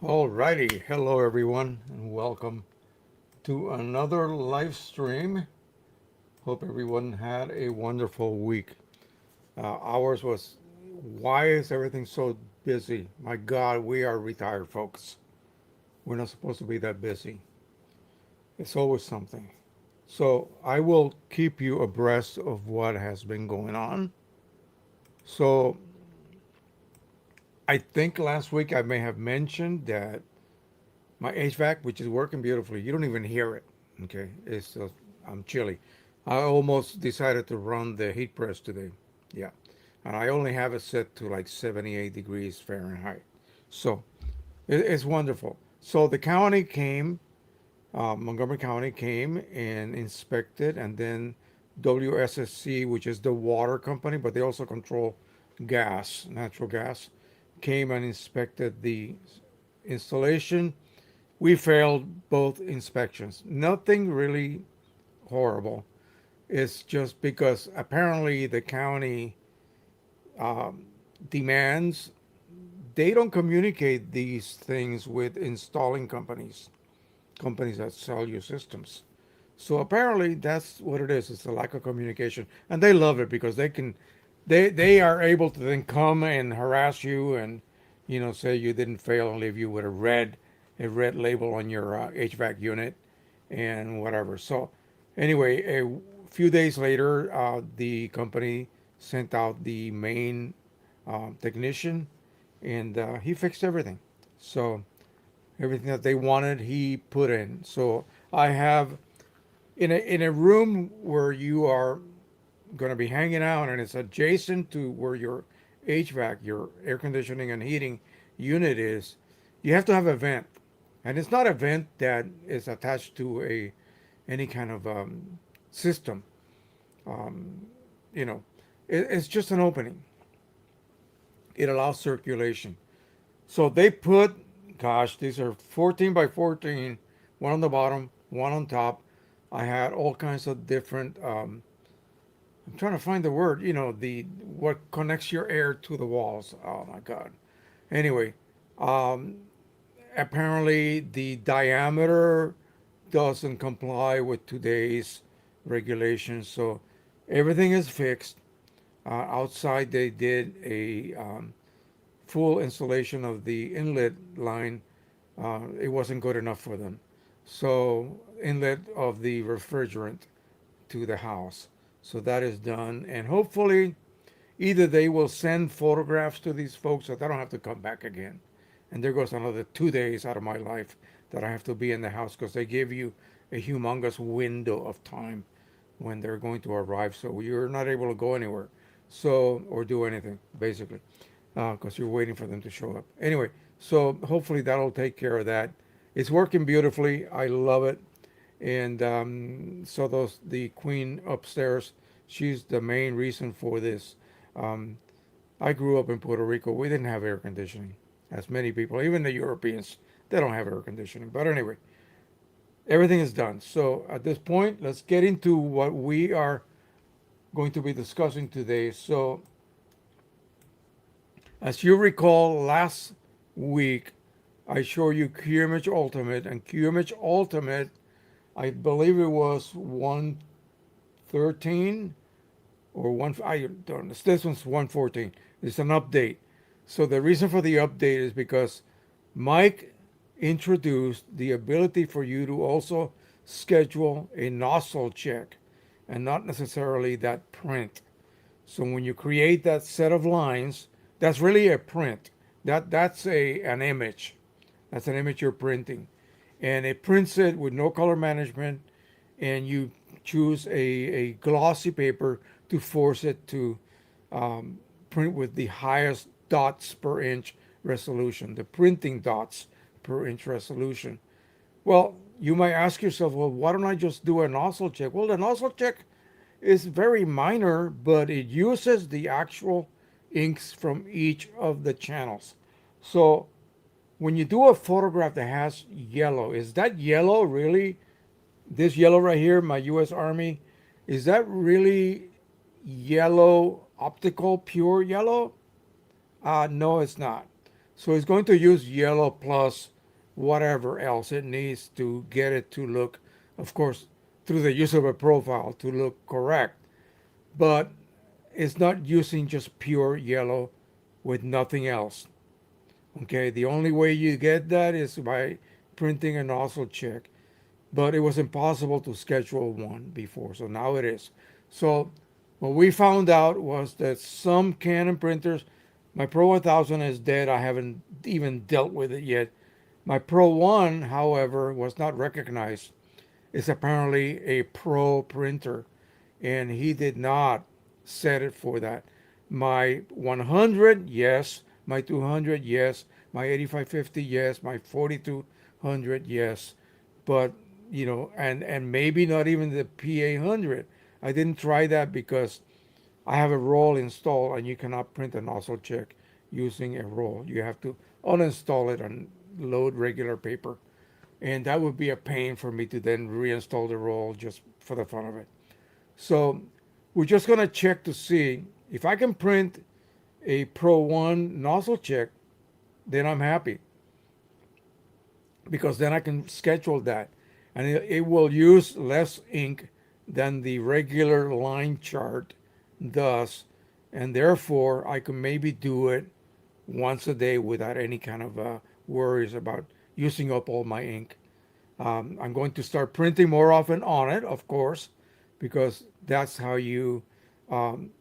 Alrighty, hello everyone, and welcome to another live stream. Hope everyone had a wonderful week. Ours was. Why is everything so busy? My God, we are retired folks. We're not supposed to be that busy. It's always something. So I will keep you abreast of what has been going on. So I think last week I may have mentioned that my HVAC, which is working beautifully, you don't even hear it. Okay, I'm chilly. I almost decided to run the heat press today. Yeah, and I only have it set to like 78 degrees Fahrenheit. So it's wonderful. So the county came, Montgomery County came and inspected, and then WSSC, which is the water company, but they also control gas, natural gas, came and inspected the installation. We failed both inspections. Nothing really horrible. It's just because apparently the county um, demands they don't communicate these things with installing companies, companies that sell you systems. So apparently that's what it is. It's a lack of communication, and they love it because they are able to then come and harass you and say you didn't fail and leave you with a red label on your HVAC unit and whatever. So anyway, a few days later, the company sent out the main technician, and he fixed everything. So everything that they wanted, he put in. So I have in a room where you are going to be hanging out, and it's adjacent to where your HVAC, your air conditioning and heating unit is. You have to have a vent, and it's not a vent that is attached to a any kind of system. Um, you know, it's just an opening. It allows circulation. So they put, gosh, these are 14 by 14, one on the bottom, one on top. I had all kinds of different. I'm trying to find the word. The what connects your air to the walls. Oh my God. Anyway, um, apparently the diameter doesn't comply with today's regulations, so everything is fixed. Outside, they did a full installation of the inlet line. It wasn't good enough for them. So, inlet of the refrigerant to the house. So that is done. And hopefully, either they will send photographs to these folks so they don't have to come back again. And there goes another 2 days out of my life that I have to be in the house because they give you a humongous window of time when they're going to arrive. So you're not able to go anywhere. So, or do anything, basically, because you're waiting for them to show up. Anyway, so hopefully that'll take care of that. It's working beautifully. I love it. And so the queen upstairs, she's the main reason for this. Um, I grew up in Puerto Rico. We didn't have air conditioning, as many people, even the Europeans, they don't have air conditioning. But anyway, everything is done. So at this point, let's get into what we are going to be discussing today. So, as you recall, last week I showed you QMH Ultimate, and QMH Ultimate, I believe it was 113 or one. I don't know. This one's 114. It's an update. So the reason for the update is because Mike introduced the ability for you to also schedule a nozzle check and not necessarily that print. So when you create that set of lines, that's really a print. That's a an image. That's an image you're printing. And it prints it with no color management, and you choose a glossy paper to force it to print with the highest dots per inch resolution, the printing dots per inch resolution. Well, you might ask yourself, well, why don't I just do a nozzle check? Well, the nozzle check is very minor, but it uses the actual inks from each of the channels. So when you do a photograph that has yellow, is that yellow really, this yellow right here, my US Army, is that really yellow, optical, pure yellow? No, it's not. So it's going to use yellow plus whatever else it needs to get it to look, of course, through the use of a profile to look correct. But it's not using just pure yellow with nothing else. Okay, the only way you get that is by printing a nozzle check, but it was impossible to schedule one before, so now it is. So what we found out was that some Canon printers, my Pro 1000 is dead. I haven't even dealt with it yet. My Pro 1, however, was not recognized. It's apparently a Pro printer, and he did not set it for that. My 100, yes. My 200, yes. My 8550, yes. My 4200, yes. But and maybe not even the P800. I didn't try that because I have a roll installed, and you cannot print a nozzle check using a roll. You have to uninstall it and load regular paper, and that would be a pain for me to then reinstall the roll just for the fun of it. So we're just gonna check to see if I can print a Pro 1 nozzle check, then I'm happy because then I can schedule that, and it will use less ink than the regular line chart does, and therefore I can maybe do it once a day without any kind of worries about using up all my ink. I'm going to start printing more often on it, of course, because that's how you um,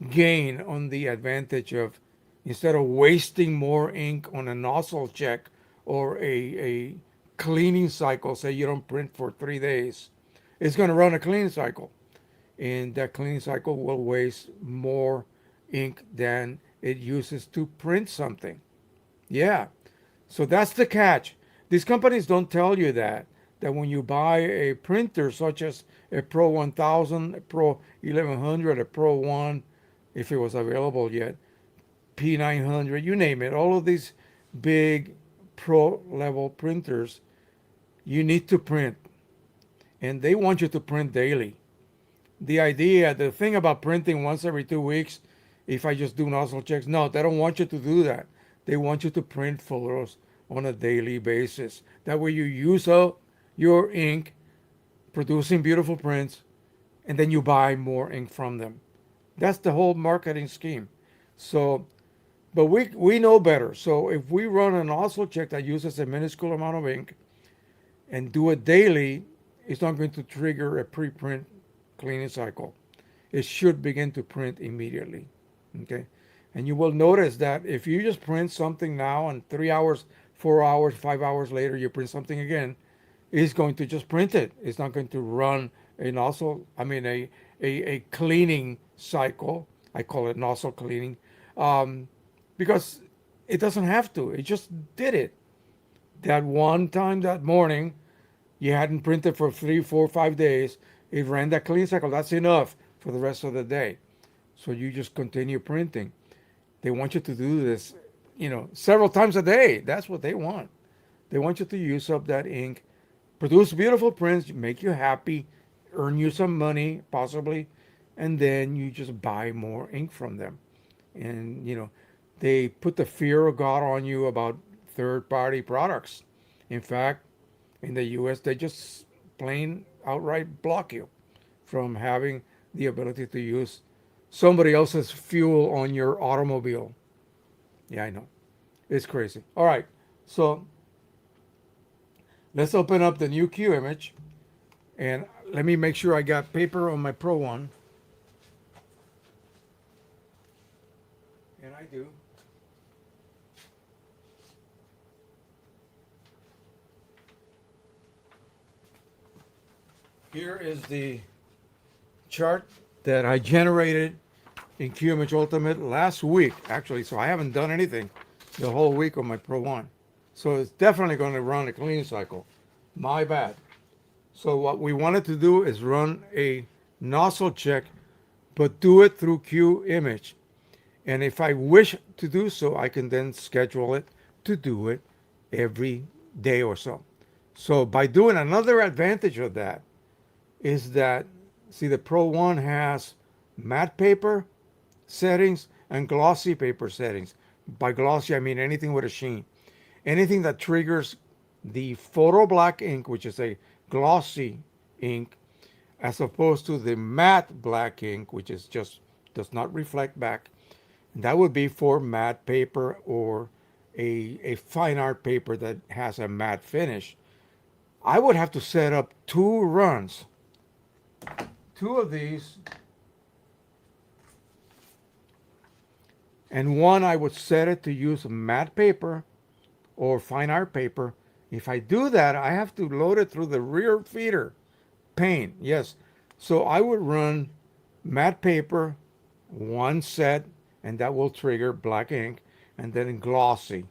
gain on the advantage of, instead of wasting more ink on a nozzle check or a cleaning cycle. Say you don't print for 3 days, it's going to run a cleaning cycle, and that cleaning cycle will waste more ink than it uses to print something. Yeah, so that's the catch. These companies don't tell you that when you buy a printer such as a Pro 1000, a Pro 1100, a Pro 1, if it was available yet, P900, you name it, all of these big pro level printers, you need to print, and they want you to print daily. The thing about printing once every 2 weeks, if I just do nozzle checks, no, they don't want you to do that. They want you to print photos on a daily basis. That way you use up your ink producing beautiful prints, and then you buy more ink from them. That's the whole marketing scheme. So, but we know better. So if we run an nozzle check that uses a minuscule amount of ink and do it daily, it's not going to trigger a pre-print cleaning cycle. It should begin to print immediately. Okay. And you will notice that if you just print something now and 3 hours, 4 hours, 5 hours later, you print something again, it's going to just print it. It's not going to run a nozzle, I mean, a cleaning cycle. I call it nozzle cleaning um, because it doesn't have to. It just did it. That one time that morning, you hadn't printed for 3, 4, 5 days. It ran that clean cycle. That's enough for the rest of the day. So you just continue printing. They want you to do this, several times a day. That's what they want. They want you to use up that ink, produce beautiful prints, make you happy, earn you some money, possibly, and then you just buy more ink from them. And, they put the fear of God on you about third party products. In fact, in the US, they just plain outright block you from having the ability to use somebody else's fuel on your automobile. Yeah, I know. It's crazy. All right. So let's open up the new Q image, and let me make sure I got paper on my Pro 1. And I do. Here is the chart that I generated in QImage Ultimate last week, actually. So I haven't done anything the whole week on my Pro 1. So it's definitely going to run a clean cycle. My bad. So what we wanted to do is run a nozzle check, but do it through QImage. And if I wish to do so, I can then schedule it to do it every day or so. So by doing, another advantage of that is that, see, the Pro 1 has matte paper settings and glossy paper settings. By glossy, I mean anything with a sheen. Anything that triggers the photo black ink, which is a glossy ink, as opposed to the matte black ink, which is just does not reflect back. That would be for matte paper or a fine art paper that has a matte finish. I would have to set up two runs, two of these, and one I would set it to use matte paper or fine art paper. If I do that, I have to load it through the rear feeder pane. Yes. So I would run matte paper, one set, and that will trigger black ink, and then glossy,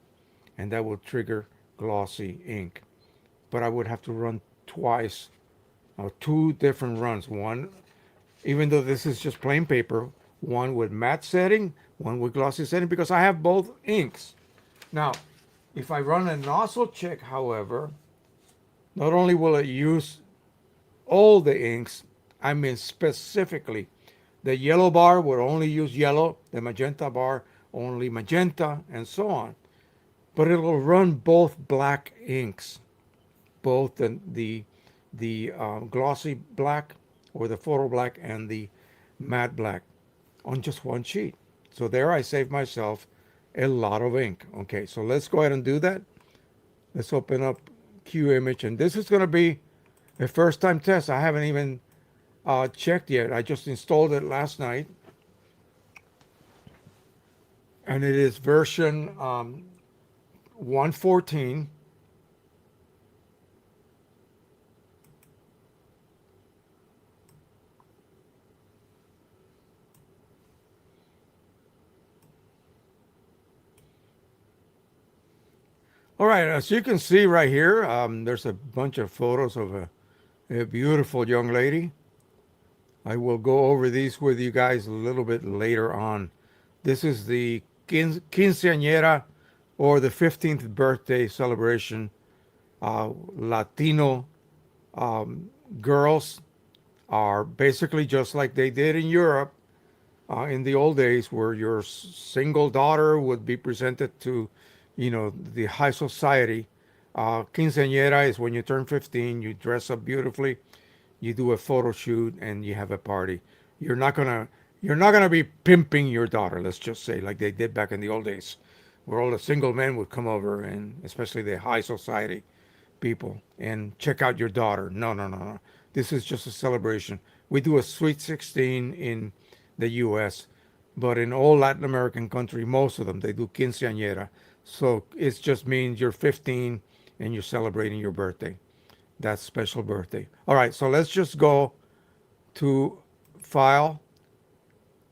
and that will trigger glossy ink. But I would have to run twice, two different runs. One, even though this is just plain paper, one with matte setting, one with glossy setting, because I have both inks. Now, if I run a nozzle check, however, not only will it use all the inks, I mean specifically, the yellow bar will only use yellow, the magenta bar only magenta, and so on. But it'll run both black inks, both the glossy black or the photo black and the matte black on just one sheet. So there I saved myself a lot of ink. Okay, so let's go ahead and do that. Let's open up Q image, and this is going to be a first time test. I haven't even checked yet. I just installed it last night, and it is version 114. All right, as you can see right here, there's a bunch of photos of a beautiful young lady. I will go over these with you guys a little bit later on. This is the quinceañera or the 15th birthday celebration. Latino girls are basically just like they did in Europe in the old days, where your single daughter would be presented to, the high society. Quinceañera is when you turn 15, you dress up beautifully, you do a photo shoot, and you have a party. You're not gonna you're not gonna be pimping your daughter. Let's just say, like they did back in the old days, where all the single men would come over, and especially the high society people, and check out your daughter. No, no, no, no. This is just a celebration. We do a sweet 16 in the U.S., but in all Latin American country, most of them, they do quinceañera. So it just means you're 15 and you're celebrating your birthday. That special birthday. All right, so let's just go to File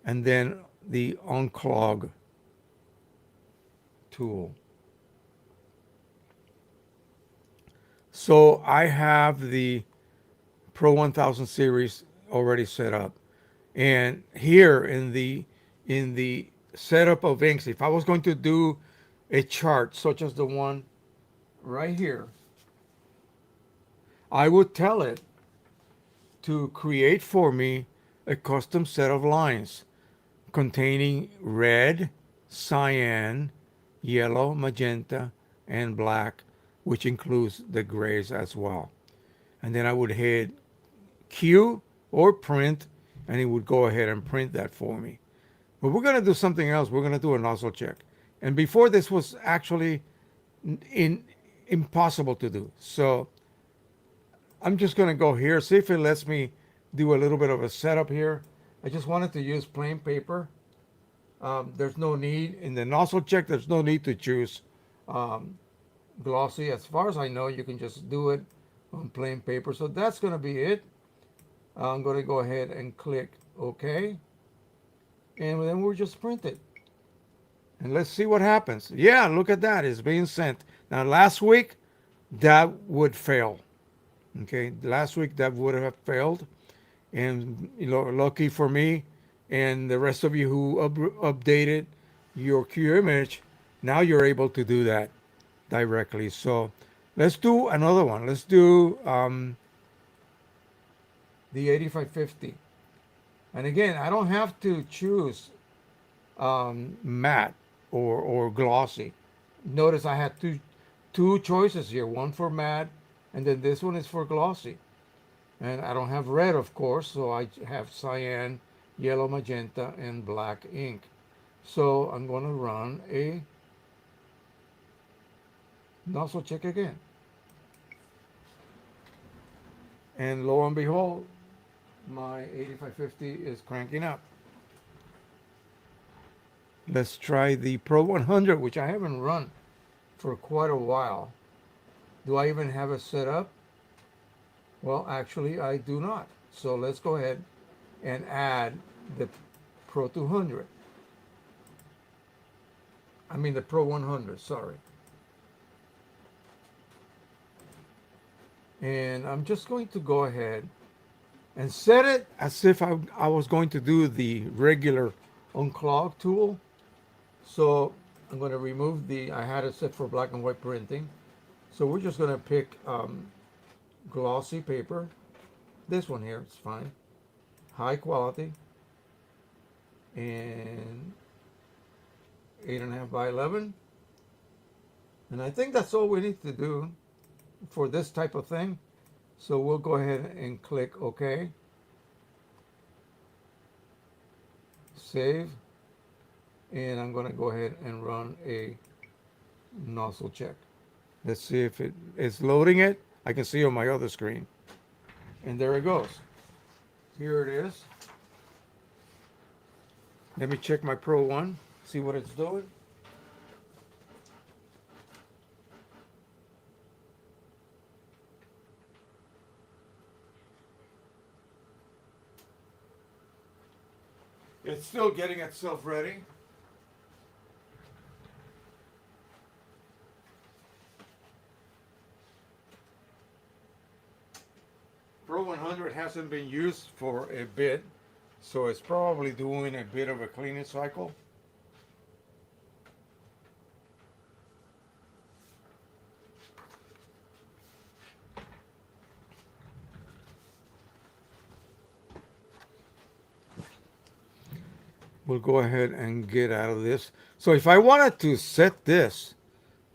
and then the Unclog tool. So I have the Pro 1000 series already set up. And here in the setup of inks, if I was going to do a chart such as the one right here, I would tell it to create for me a custom set of lines containing red, cyan, yellow, magenta, and black, which includes the grays as well. And then I would hit Q or print, and it would go ahead and print that for me. But we're going to do something else. We're going to do a nozzle check. And before, this was actually in impossible to do. So I'm just going to go here, see if it lets me do a little bit of a setup here. I just wanted to use plain paper. There's no need in the nozzle check. There's no need to choose um, glossy. As far as I know, you can just do it on plain paper. So that's going to be it. I'm going to go ahead and click OK. And then we'll just print it. And let's see what happens. Yeah, look at that. It's being sent. Now, last week, that would fail. Okay, last week that would have failed. And lucky for me and the rest of you who updated your Q image, now you're able to do that directly. So let's do another one. Let's do the 8550. And again, I don't have to choose matte. or glossy. Notice I had two choices here, one for matte, and then this one is for glossy. And I don't have red, of course, so I have cyan, yellow, magenta, and black ink. So I'm going to run a nozzle check again. And lo and behold, my 8550 is cranking up. Let's try the Pro 100, which I haven't run for quite a while. Do I even have it set up? Well, actually, I do not. So let's go ahead and add the Pro 200. I mean the Pro 100, sorry. And I'm just going to go ahead and set it as if I was going to do the regular unclog tool. So I'm going to remove I had it set for black and white printing. So we're just going to pick glossy paper. This one here, it's fine. High quality. And 8.5 by 11. And I think that's all we need to do for this type of thing. So we'll go ahead and click OK. Save. And I'm going to go ahead and run a nozzle check. Let's see if it is loading it. I can see on my other screen. And there it goes. Here it is. Let me check my Pro 1, see what it's doing. It's still getting itself ready. Pro 100 hasn't been used for a bit, so it's probably doing a bit of a cleaning cycle. We'll go ahead and get out of this. So if I wanted to set this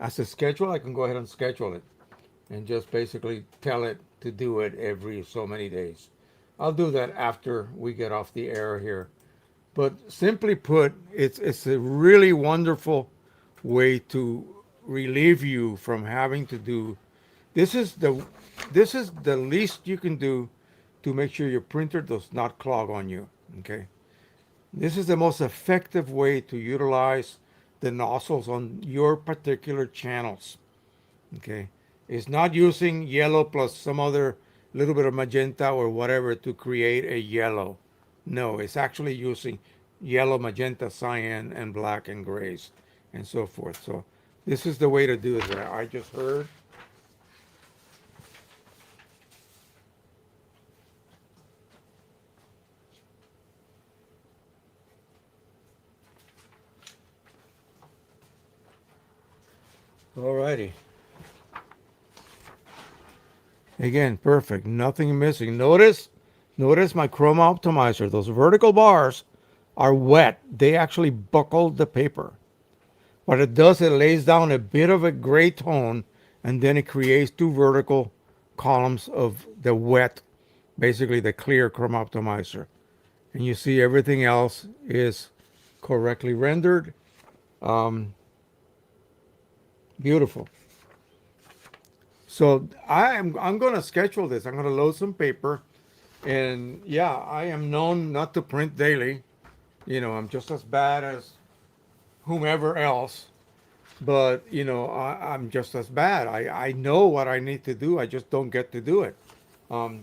as a schedule, I can go ahead and schedule it and just basically tell it to do it every so many days. I'll do that after we get off the air here. But simply put, it's a really wonderful way to relieve you from having to do this is the least you can do to make sure your printer does not clog on you. Okay. This is the most effective way to utilize the nozzles on your particular channels. Okay. It's not using yellow plus some other little bit of magenta or whatever to create a yellow. No, it's actually using yellow, magenta, cyan, and black and grays and so forth. So this is the way to do it. I just heard. Alrighty. Again, perfect. Nothing missing. Notice my chroma optimizer. Those vertical bars are wet. They actually buckled the paper. What it does, it lays down a bit of a gray tone, and then it creates two vertical columns of the wet, basically the clear chroma optimizer. And you see everything else is correctly rendered. Beautiful. So I'm going to schedule this. I'm going to load some paper. And yeah, I am known not to print daily. You know, I'm just as bad as whomever else. But, you know, I'm just as bad. I know what I need to do. I just don't get to do it.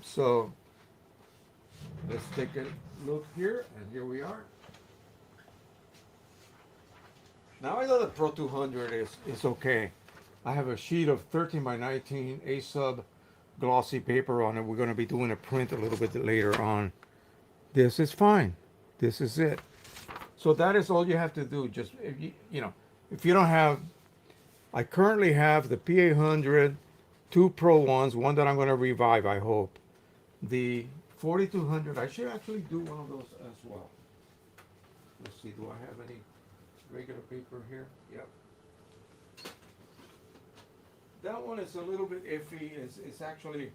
So let's take a look here. And here we are. Now I know the Pro 200 is okay. I have a sheet of 13 by 19 A-sub glossy paper on it. We're going to be doing a print a little bit later on. This is fine. This is it. So that is all you have to do. Just, if you don't have, I currently have the P800, two Pro ones, one that I'm going to revive, I hope. The 4200, I should actually do one of those as well. Let's see, do I have any regular paper here. Yep. That one is a little bit iffy. It's actually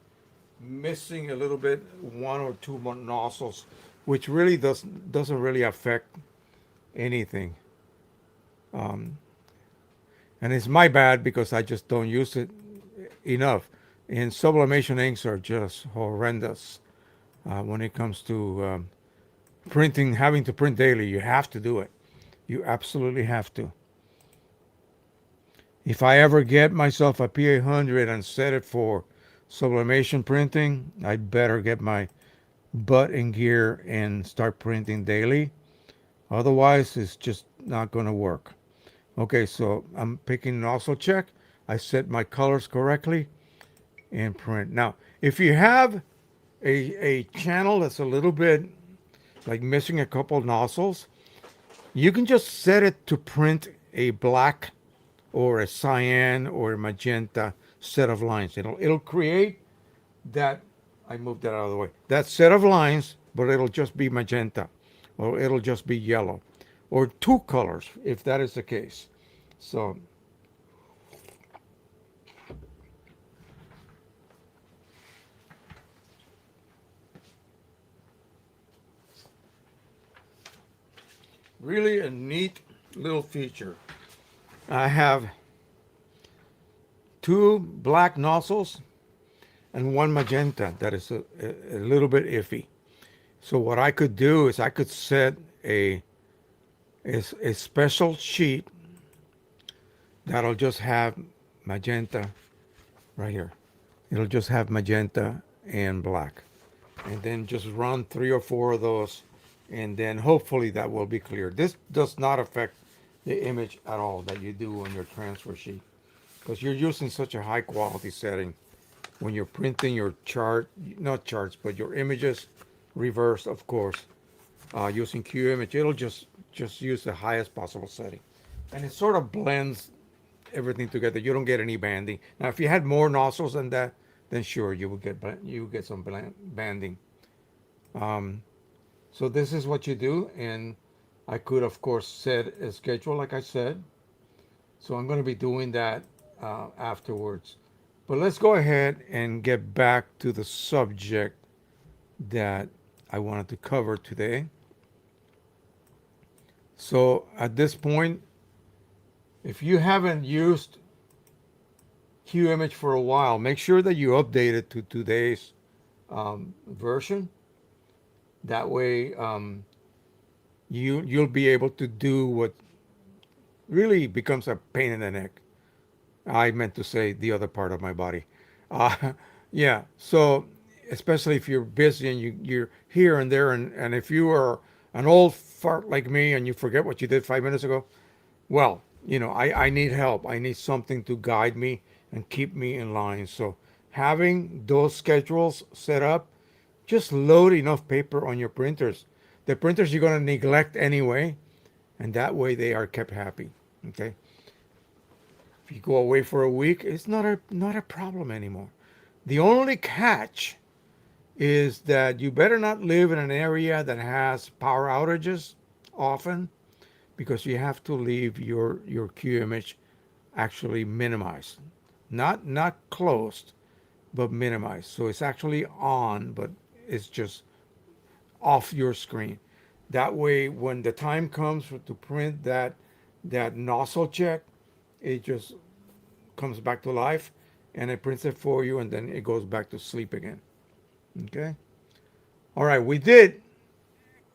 missing a little bit, one or two more nozzles, which really doesn't really affect anything. Um, and it's my bad because I just don't use it enough. And sublimation inks are just horrendous when it comes to printing. Having to print daily, you have to do it. You absolutely have to. If I ever get myself a P800 and set it for sublimation printing, I better get my butt in gear and start printing daily. Otherwise, it's just not going to work. Okay, so I'm picking nozzle check. I set my colors correctly and print. Now, if you have a channel that's a little bit like missing a couple nozzles, you can just set it to print a black or a cyan or a magenta set of lines. It'll create that. I moved that out of the way. That set of lines, but it'll just be magenta, or it'll just be yellow, or two colors if that is the case. So really a neat little feature. I have two black nozzles and one magenta that is a little bit iffy. So what I could do is I could set a special sheet that'll just have magenta right here. It'll just have magenta and black. And then just run three or four of those, and then hopefully that will be clear. This does not affect the image at all that you do on your transfer sheet, because you're using such a high quality setting when you're printing your chart, not charts, but your images reversed, of course, using Q image. It'll just use the highest possible setting, and it sort of blends everything together. You don't get any banding. Now, if you had more nozzles than that, then sure you would get some banding. Um, so this is what you do, and I could of course set a schedule like I said. So I'm going to be doing that afterwards. But let's go ahead and get back to the subject that I wanted to cover today. So at this point, if you haven't used QImage for a while, make sure that you update it to today's version. That way, you'll be able to do what really becomes a pain in the neck. I meant to say the other part of my body. Uh, yeah. So especially if you're busy and you're here and there, and if you are an old fart like me and you forget what you did 5 minutes ago, well, I need help. I need something to guide me and keep me in line. So having those schedules set up, just load enough paper on your printers. The printers you're going to neglect anyway, and that way they are kept happy. Okay. If you go away for a week, it's not a problem anymore. The only catch is that you better not live in an area that has power outages often, because you have to leave your Q image actually minimized, not closed, but minimized. So it's actually on, but it's just off your screen. That way, when the time comes to print that nozzle check, it just comes back to life, and it prints it for you, and then it goes back to sleep again. Okay. All right, we did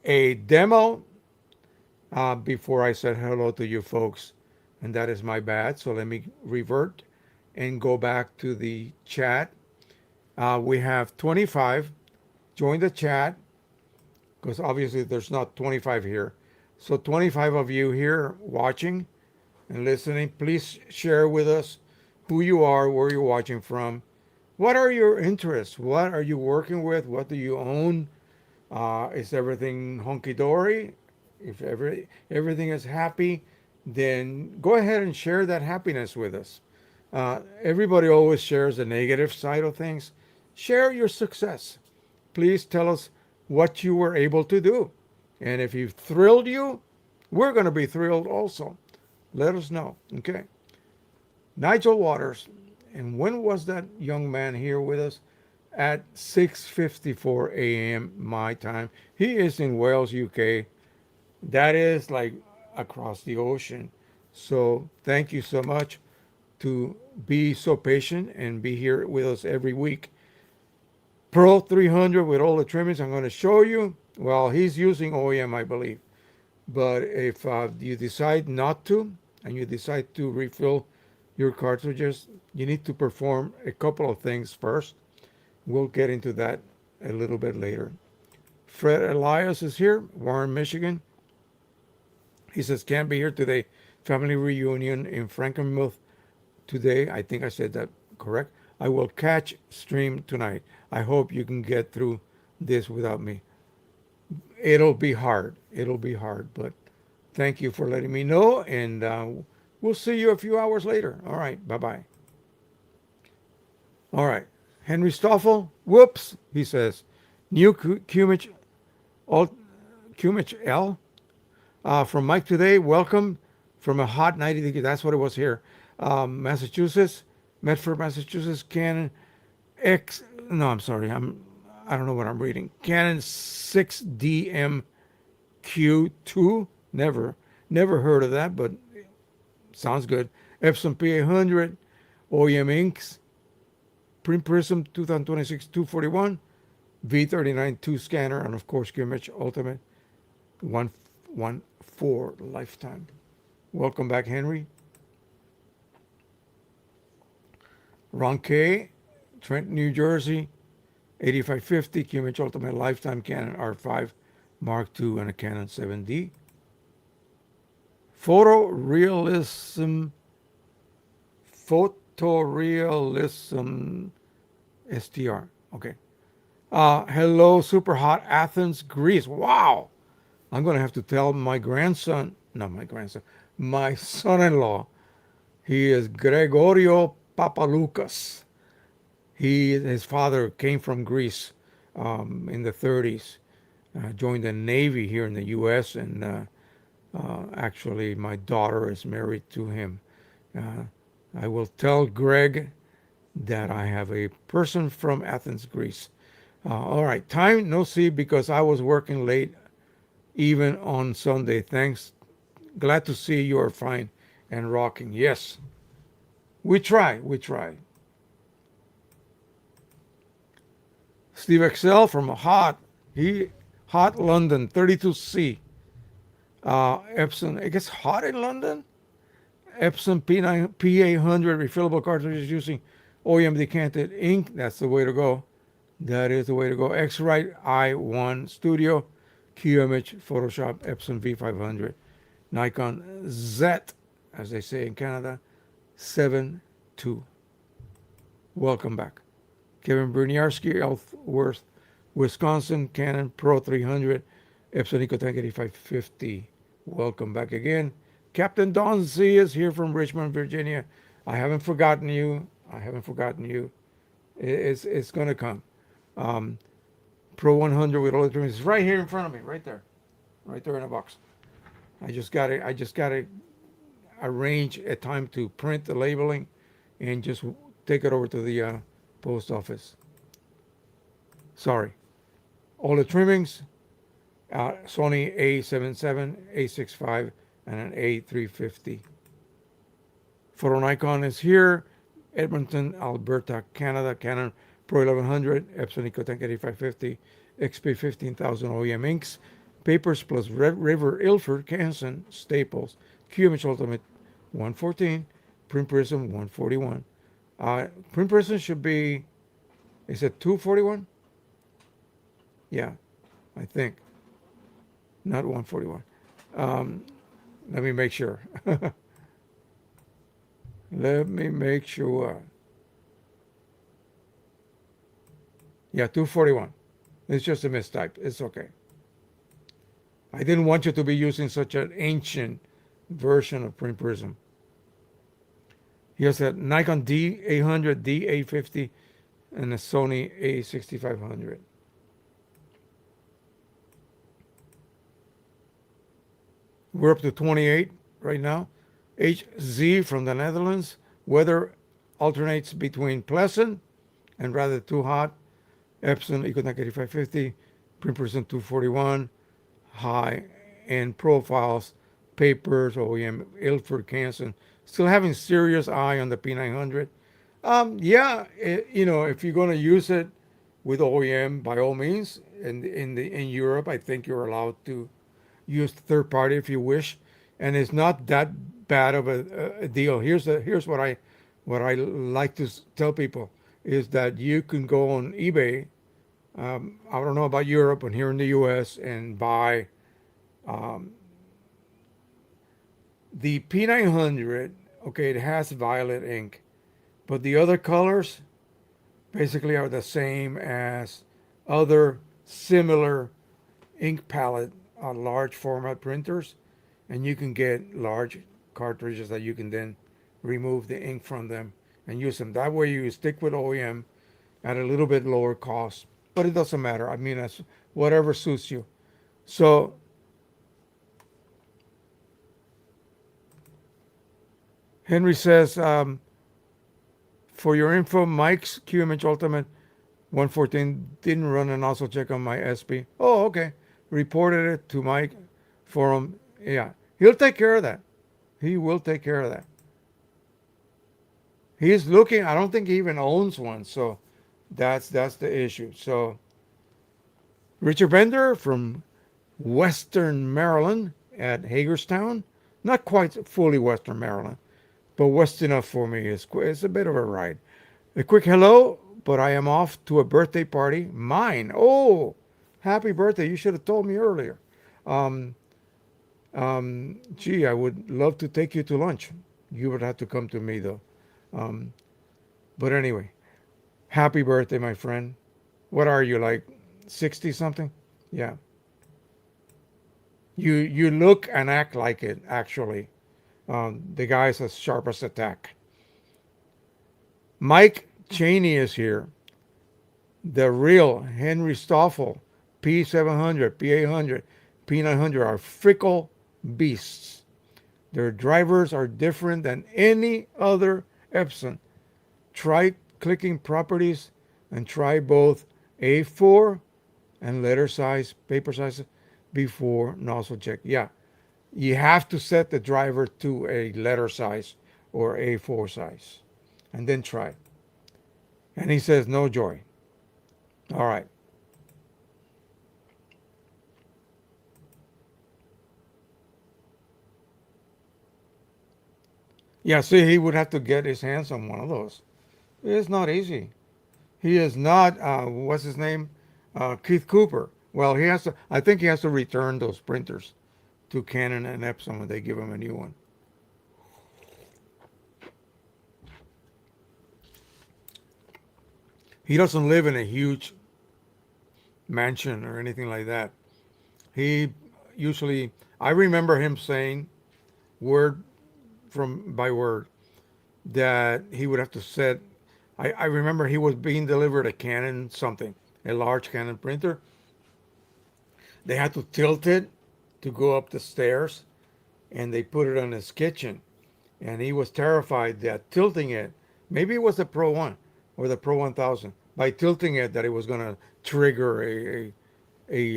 a demo before I said hello to you folks, and that is my bad. So let me revert and go back to the chat. We have 25. Join the chat, because obviously there's not 25 here. So 25 of you here watching and listening, please share with us who you are, where you're watching from, what are your interests, what are you working with, what do you own, is everything hunky-dory? If everything is happy, then go ahead and share that happiness with us. Everybody always shares the negative side of things. Share your success. Please tell us what you were able to do. And if it thrilled you, we're going to be thrilled also. Let us know. Okay. Nigel Waters. And when was that young man here with us? At 6:54 a.m. my time. He is in Wales, UK. That is like across the ocean. So thank you so much to be so patient and be here with us every week. Pro 300 with all the trimmings I'm going to show you. Well, he's using OEM, I believe. But if you decide not to, and you decide to refill your cartridges, you need to perform a couple of things first. We'll get into that a little bit later. Fred Elias is here, Warren, Michigan. He says, can't be here today. Family reunion in Frankenmuth today. I think I said that correct. I will catch stream tonight. I hope you can get through this without me. It'll be hard. It'll be hard, but thank you for letting me know, and we'll see you a few hours later. All right, bye-bye. All right, Henry Stoffel, whoops, he says, new Cumich, Cumich L, from Mike today, welcome from a hot 90 degree, that's what it was here, Massachusetts, Medford, Massachusetts, Canon X, no, I'm sorry, I don't know what I'm reading, Canon 6DMQ2, never heard of that, but sounds good. Epson P800, OEM inks, Print Prism 2026 241, V39 2 scanner, and of course Gimage Ultimate 114 lifetime. Welcome back, Henry. Ron K, Trent, New Jersey, 8550 Gimage Ultimate lifetime Canon R5 Mark II and a Canon 7D. Photorealism STR. Okay. Hello, super hot Athens, Greece. Wow. I'm going to have to tell my grandson, not my grandson, my son-in-law. He is Gregorio Papaloukas. His father came from Greece in the 30s, joined the Navy here in the U.S., and actually my daughter is married to him. I will tell Greg that I have a person from Athens, Greece. All right, time no see because I was working late even on Sunday. Thanks. Glad to see you are fine and rocking. Yes, we try. Steve Excel from hot London, 32C. Epson, it gets hot in London? Epson P800 refillable cartridges using OEM decanted ink. That's the way to go. That is the way to go. X-Rite i1 Studio, QImage, Photoshop, Epson V500, Nikon Z, as they say in Canada, 7.2. Welcome back. Kevin Bruniarski, Ellsworth, Wisconsin, Canon Pro 300, Epson EcoTank 8550. Welcome back again. Captain Don Z is here from Richmond, Virginia. I haven't forgotten you. It's going to come. Pro 100 with all the trimmings. It's right here in front of me, right there in a box. I just got to arrange a time to print the labeling and just take it over to the post office. Sorry. All the trimmings, Sony A77, A65, and an A350. Photo Nikon is here. Edmonton, Alberta, Canada. Canon Pro 1100, Epson EcoTank 8550, XP 15000 OEM inks, papers plus Red River Ilford, Canson, Staples, QImage Ultimate 114, Print Prism 141. Print Prism should be, is it 241? Yeah, I think. Not 141. Let me make sure. Let me make sure. Yeah, 241. It's just a mistype. It's okay. I didn't want you to be using such an ancient version of Print Prism. Here's a Nikon D800, D850, and a Sony We're up to 28 right now. HZ from the Netherlands. Weather alternates between pleasant and rather too hot. Epson Econac 8550. Print percent 241. High end profiles. Papers. OEM Ilford Canson. Still having serious eye on the P900. Yeah, if you're going to use it with OEM, by all means. In Europe, I think you're allowed to use third party if you wish, and it's not that bad of a deal. Here's what I like to tell people is that you can go on eBay. I don't know about Europe, but here in the U.S. and buy the P900. Okay, it has violet ink, but the other colors basically are the same as other similar ink palette on large format printers, and you can get large cartridges that you can then remove the ink from them and use them. That way you stick with OEM at a little bit lower cost, but it doesn't matter. I mean, that's whatever suits you. So Henry says, for your info, Mike's QMH Ultimate 114 didn't run an also check on my SP. Oh, okay. Reported it to Mike for him. Yeah, he'll take care of that. He will take care of that. He's looking. I don't think he even owns one, so that's the issue. So Richard Bender from Western Maryland at Hagerstown, not quite fully Western Maryland, but west enough for me. It's a bit of a ride. A quick hello, but I am off to a birthday party. Mine. Oh, happy birthday. You should have told me earlier. Um, Gee, I would love to take you to lunch. You would have to come to me, though. Um, but anyway, happy birthday, my friend. What are you, like 60 something? Yeah. You look and act like it, actually. The guy's as sharp as a tack. Mike Cheney is here. The real Henry Stoffel, P700, P800, P900 are fickle beasts. Their drivers are different than any other Epson. Try clicking properties and try both A4 and letter size, paper size before nozzle check. Yeah, you have to set the driver to a letter size or A4 size and then try. And he says, no joy. All right. Yeah, see, he would have to get his hands on one of those. It's not easy. He is not, what's his name? Keith Cooper. Well, he has to, I think he has to return those printers to Canon and Epson when they give him a new one. He doesn't live in a huge mansion or anything like that. He usually, I remember him saying word from by word that he would have to set. I remember he was being delivered a Canon something, a large Canon printer. They had to tilt it to go up the stairs, and they put it on his kitchen. And he was terrified that tilting it, maybe it was the Pro 1 or the Pro 1000, by tilting it, that it was going to trigger a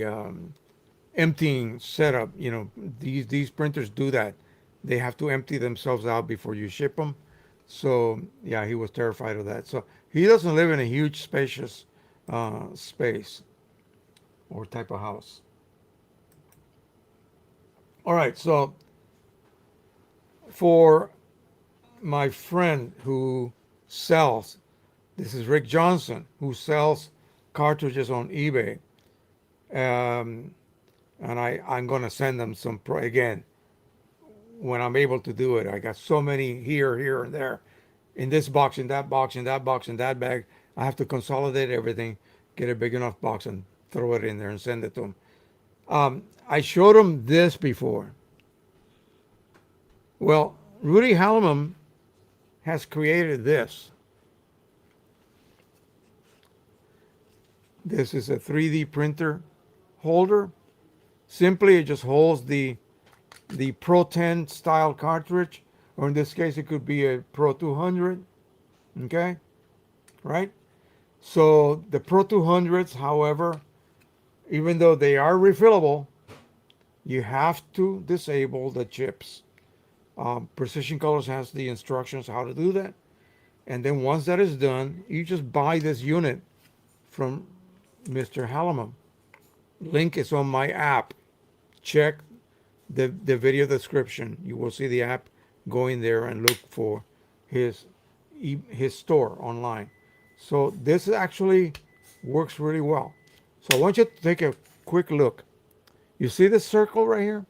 emptying setup. You know, these printers do that. They have to empty themselves out before you ship them. So yeah, he was terrified of that. So he doesn't live in a huge, spacious space or type of house. All right, so for my friend who sells, this is Rick Johnson, who sells cartridges on eBay, um, and I'm going to send them some again when I'm able to do it. I got so many here, and there, in this box, in that box, in that box, in that bag. I have to consolidate everything, get a big enough box, and throw it in there and send it to him. I showed him this before. Well, Rudy Hallam has created this. This is a 3D printer holder. Simply, it just holds the the Pro 10 style cartridge, or in this case, it could be a Pro 200. Okay, right? So the Pro 200s, however, even though they are refillable, you have to disable the chips. Precision Colors has the instructions how to do that. And then once that is done, you just buy this unit from Mr. Hallamum. Link is on my app. Check the video description. You will see the app. Go in there and look for his his store online. So this actually works really well. So I want you to take a quick look. You see the circle right here?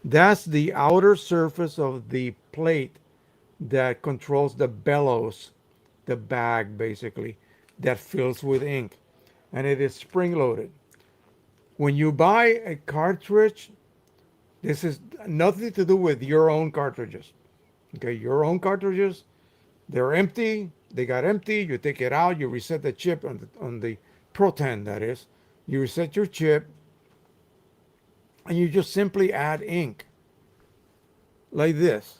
That's the outer surface of the plate that controls the bellows, the bag basically, that fills with ink. And it is spring loaded. When you buy a cartridge, this is nothing to do with your own cartridges. Okay, your own cartridges, they're empty, they got empty, you take it out, you reset the chip on the Pro 10, that is. You reset your chip, and you just simply add ink like this.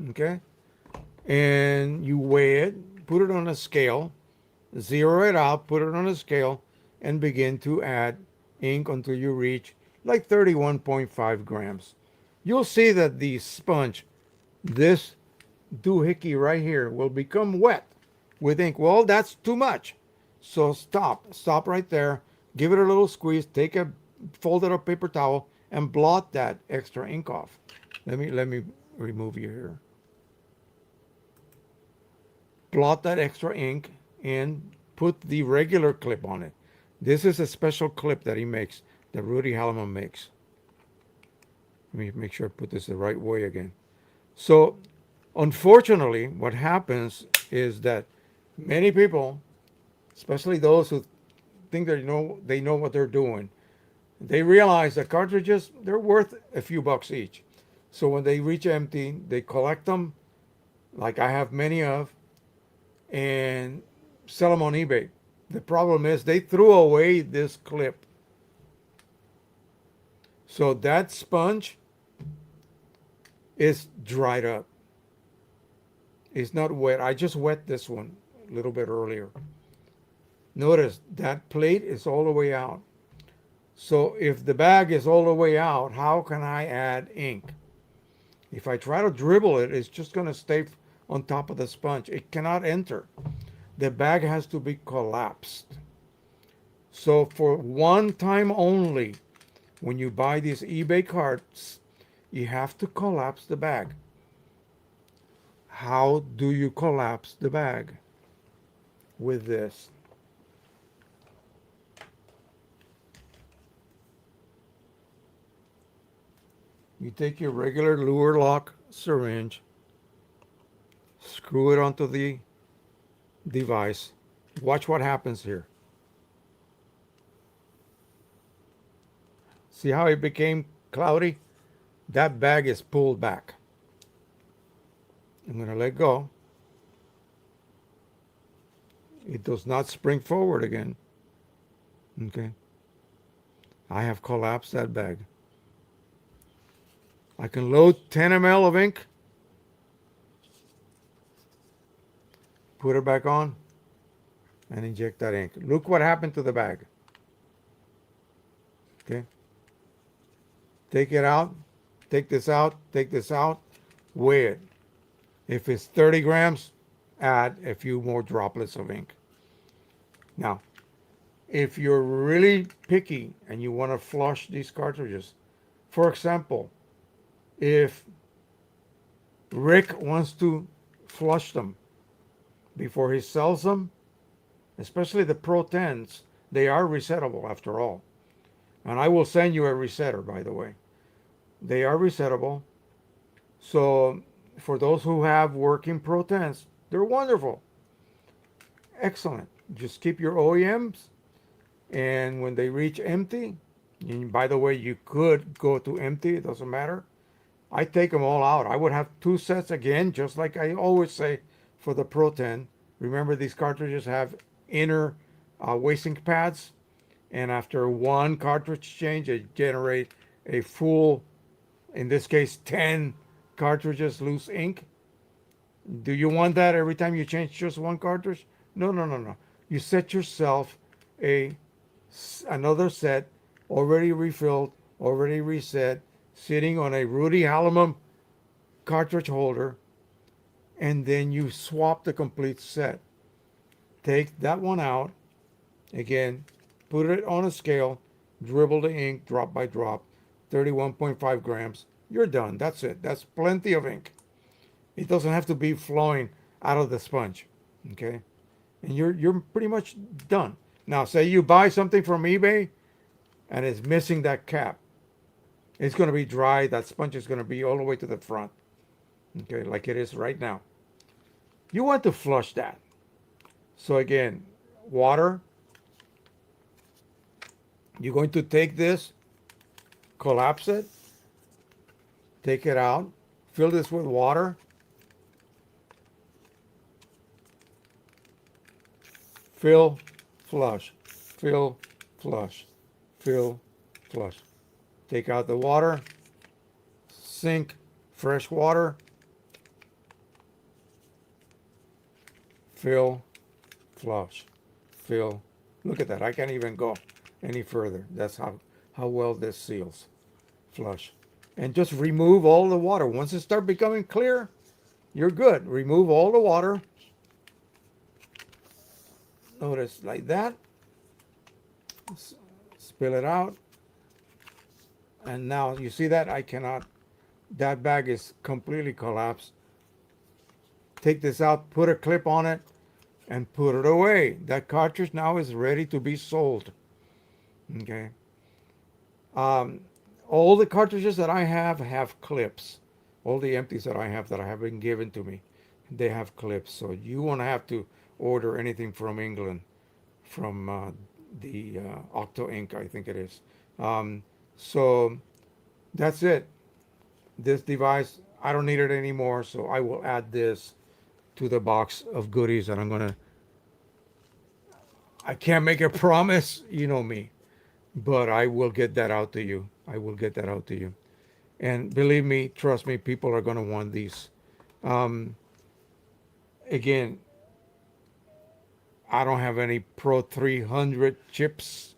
Okay? And you weigh it, put it on a scale, zero it out, put it on a scale, and begin to add ink until you reach like 31.5 grams. You'll see that the sponge, this doohickey right here, will become wet with ink. Well, that's too much. So stop right there, give it a little squeeze, take a folded up paper towel, and blot that extra ink off. Let me remove you here. Blot that extra ink and put the regular clip on it. This is a special clip that he makes, that Rudy Hallamum makes. Let me make sure I put this the right way again. So, unfortunately, what happens is that many people, especially those who think they know what they're doing, they realize that cartridges, they're worth a few bucks each. So when they reach empty, they collect them, like I have many of, and sell them on eBay. The problem is they threw away this clip. So that sponge is dried up. It's not wet. I just wet this one a little bit earlier. Notice that plate is all the way out. So if the bag is all the way out, how can I add ink? If I try to dribble it, it's just going to stay on top of the sponge. It cannot enter. The bag has to be collapsed. So for one time only, when you buy these eBay carts, you have to collapse the bag. How do you collapse the bag? With this. You take your regular lure lock syringe, screw it onto the device. Watch what happens here. See how it became cloudy? That bag is pulled back. I'm going to let go. It does not spring forward again. Okay. I have collapsed that bag. I can load 10 ml of ink, put it back on, and inject that ink. Look what happened to the bag. Okay. Take it out, take this out, weigh it. If it's 30 grams, add a few more droplets of ink. Now, if you're really picky and you want to flush these cartridges, for example, if Rick wants to flush them before he sells them, especially the Pro 10s, they are resettable after all. And I will send you a resetter, by the way. They are resettable. So for those who have working Pro 10s, they're wonderful. Excellent. Just keep your OEMs, and when they reach empty, and by the way, you could go to empty, it doesn't matter. I take them all out. I would have two sets again, just like I always say for the Pro 10. Remember, these cartridges have inner waste ink pads, and after one cartridge change, it generates a full in this case 10 cartridges loose ink. Do you want that every time you change just one cartridge? No, no, no, no. You set yourself a another set already refilled, already reset, sitting on a Rudy Hallamum cartridge holder, and then you swap the complete set. Take that one out again, put it on a scale, dribble the ink drop by drop, 31.5 grams. You're done. That's it. That's plenty of ink. It doesn't have to be flowing out of the sponge. Okay? And you're pretty much done. Now, say you buy something from eBay and it's missing that cap. It's going to be dry. That sponge is going to be all the way to the front. Okay, like it is right now. You want to flush that. So again, water. You're going to take this, collapse it, take it out, fill this with water, fill, flush, fill, flush, fill, flush. Take out the water, sink fresh water, fill, flush, fill. Look at that. I can't even go any further. That's how well this seals. Flush. And just remove all the water. Once it starts becoming clear, you're good. Remove all the water. Notice like that. Spill it out. And now you see that I cannot, that bag is completely collapsed. Take this out, put a clip on it, and put it away. That cartridge now is ready to be sold. Okay. All the cartridges that I have clips. All the empties that I have been given to me, they have clips. So you won't have to order anything from England, from the Octo Ink, I think it is. So that's it. This device, I don't need it anymore, so I will add this to the box of goodies that I'm gonna. I can't make a promise, you know me, but I will get that out to you. I will get that out to you. And believe me, trust me, people are gonna want these. Um, Again, I don't have any Pro 300 chips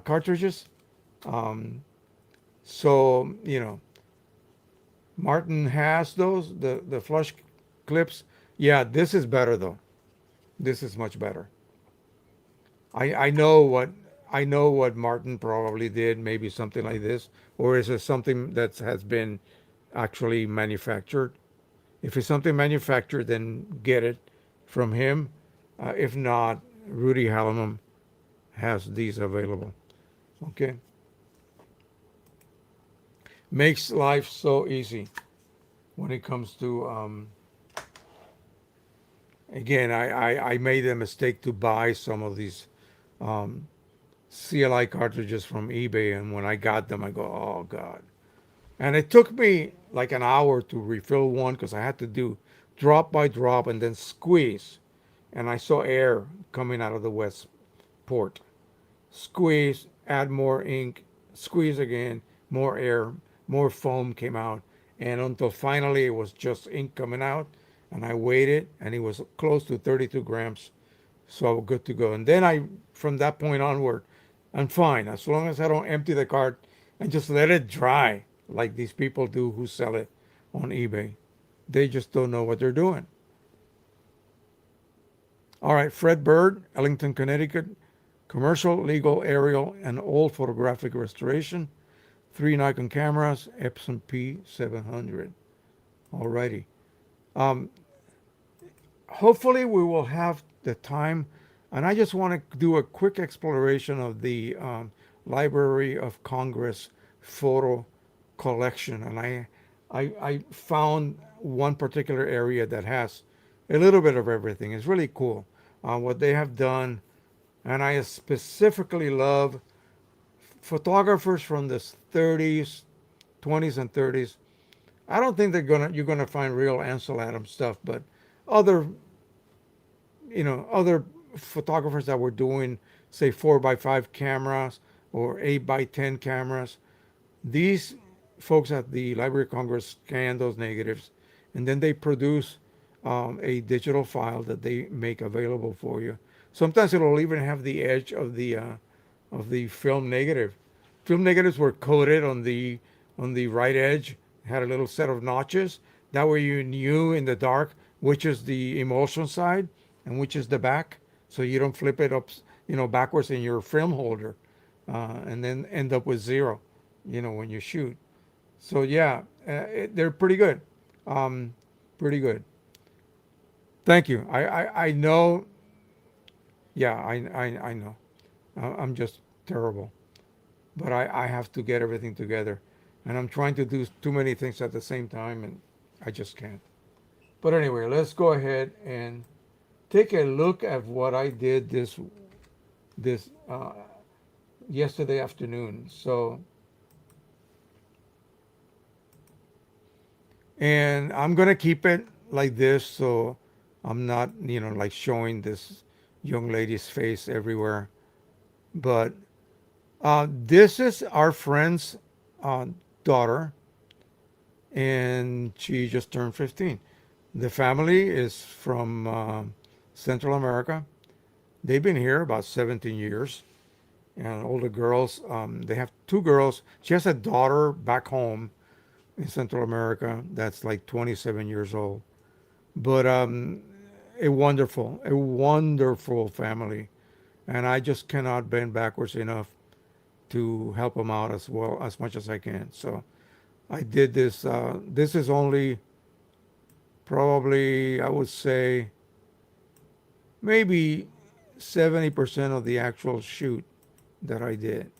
cartridges. Um, so, Martin has those, the flush clips. Yeah, this is better though. This is much better. I know what Martin probably did, maybe something like this, or is it something that has been actually manufactured? If it's something manufactured, then get it from him. If not, Rudy Hallamum has these available. Okay, makes life so easy when it comes to. Again, I made a mistake to buy some of these um, CLI cartridges from eBay, and when I got them, I go, oh God. And it took me like an hour to refill one because I had to do drop by drop and then squeeze. And I saw air coming out of the west port. Squeeze, add more ink, squeeze again, more air, more foam came out. And until finally it was just ink coming out. And I waited, and it was close to 32 grams. So I was good to go. And then from that point onward, I'm fine as long as I don't empty the cart and just let it dry like these people do who sell it on eBay. They just don't know what they're doing. All right, Fred Bird, Ellington, Connecticut. Commercial, legal, aerial, and all photographic restoration. 3 Nikon cameras, Epson P700. All righty. Um, Hopefully we will have the time, and I just want to do a quick exploration of the Library of Congress photo collection. And I found one particular area that has a little bit of everything. It's really cool what they have done. And I specifically love photographers from the 30s, 20s, and 30s. I don't think you're gonna find real Ansel Adams stuff, but other other photographers that were doing, say, 4x5 cameras or 8x10 cameras. These folks at the Library of Congress scan those negatives, and then they produce a digital file that they make available for you. Sometimes it'll even have the edge of the film negative. Film negatives were coated on the right edge, had a little set of notches. That way you knew in the dark which is the emulsion side and which is the back, so you don't flip it up, backwards in your film holder, and then end up with zero, when you shoot. So yeah, they're pretty good, um, pretty good. Thank you. I know. Yeah, I know. I'm just terrible, but I have to get everything together, and I'm trying to do too many things at the same time, and I just can't. But anyway, let's go ahead and take a look at what I did this yesterday afternoon. So, and I'm gonna keep it like this, so I'm not, like showing this young lady's face everywhere. But this is our friend's uh, daughter, and she just turned 15. The family is from Central America. They've been here about 17 years. And all the girls, they have two girls. She has a daughter back home in Central America that's like 27 years old. But a wonderful family. And I just cannot bend backwards enough to help them out as well as much as I can. So I did this. This is only probably, I would say, maybe 70% of the actual shoot that I did.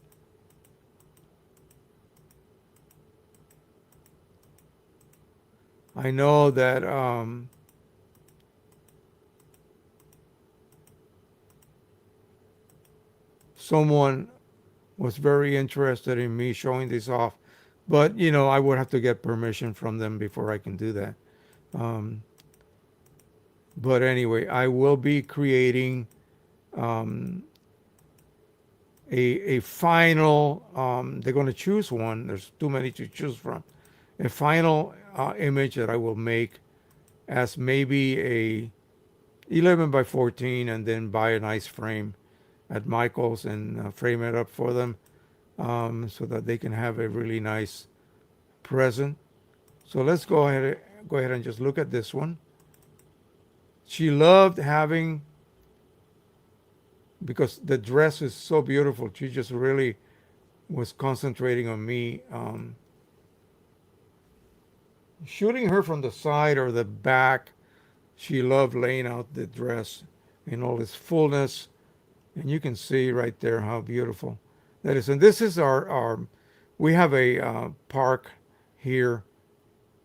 I know that someone was very interested in me showing this off, but I would have to get permission from them before I can do that. Um, but anyway, I will be creating um, a final. They're going to choose one. There's too many to choose from. A final image that I will make as maybe a 11 by 14, and then buy a nice frame at Michael's and frame it up for them, so that they can have a really nice present. So let's go ahead and just look at this one. She loved having, because the dress is so beautiful. She just really was concentrating on me, shooting her from the side or the back. She loved laying out the dress in all its fullness, and you can see right there how beautiful that is. And this is our we have a park here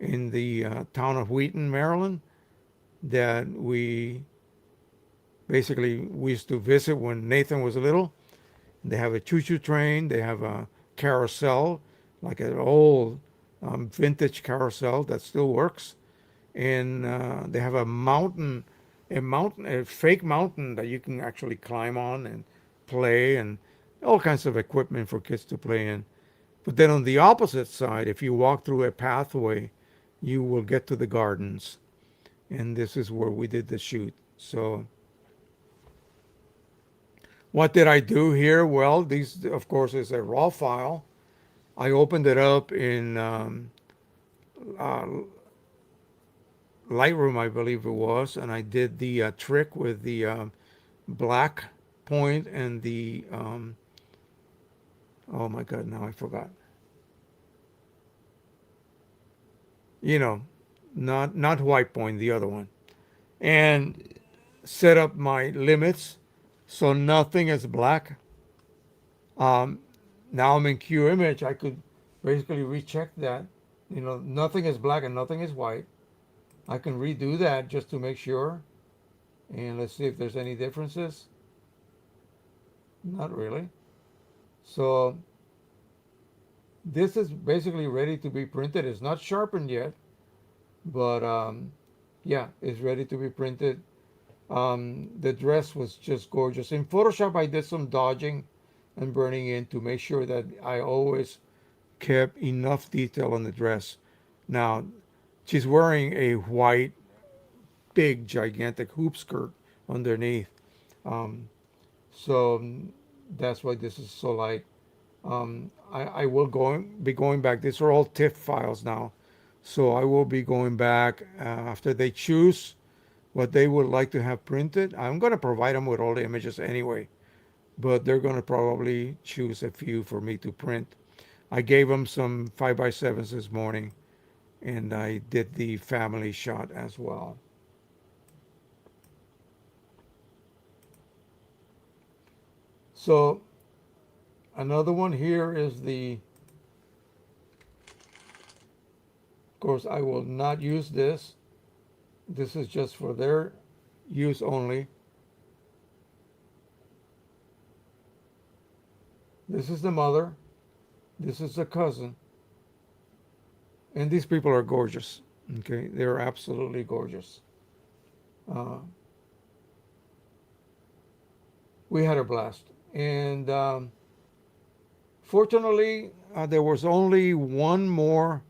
in the town of Wheaton, Maryland, that we used to visit when Nathan was little. They have a choo-choo train. They have a carousel, like an old vintage carousel that still works. And they have a fake mountain that you can actually climb on and play, and all kinds of equipment for kids to play in. But then on the opposite side, if you walk through a pathway, you will get to the gardens. And this is where we did the shoot. So what did I do here? Well, these, of course, is a raw file. I opened it up in uh, Lightroom, I believe it was, and I did the trick with the black point and the oh my God, now I forgot. You know, not white point, the other one, and set up my limits so nothing is black. Um, Now I'm in Q image. I could basically recheck that. Nothing is black and nothing is white. I can redo that just to make sure. And let's see if there's any differences. Not really. So this is basically ready to be printed. It's not sharpened yet, but yeah, it's ready to be printed. The dress was just gorgeous. In Photoshop, I did some dodging and burning in to make sure that I always kept enough detail on the dress. Now, she's wearing a white, big, gigantic hoop skirt underneath. Um, so that's why this is so light. I will be going back. These are all TIFF files now. So I will be going back after they choose what they would like to have printed. I'm going to provide them with all the images anyway, but they're going to probably choose a few for me to print. I gave them some 5 by 7s this morning, and I did the family shot as well. So another one here is of course, I will not use this. This is just for their use only. This is the mother. This is the cousin. And these people are gorgeous. Okay, they're absolutely gorgeous. Uh, we had a blast. And fortunately, there was only one more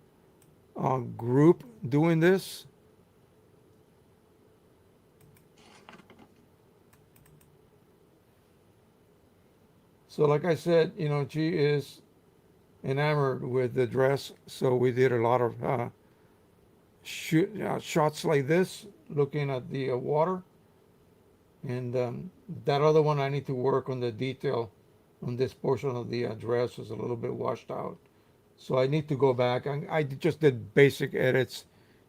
group doing this. So, like I said, she is enamored with the dress. So we did a lot of shots like this, looking at the water. And that other one, I need to work on the detail on this portion of the dress is a little bit washed out. So I need to go back. I just did basic edits,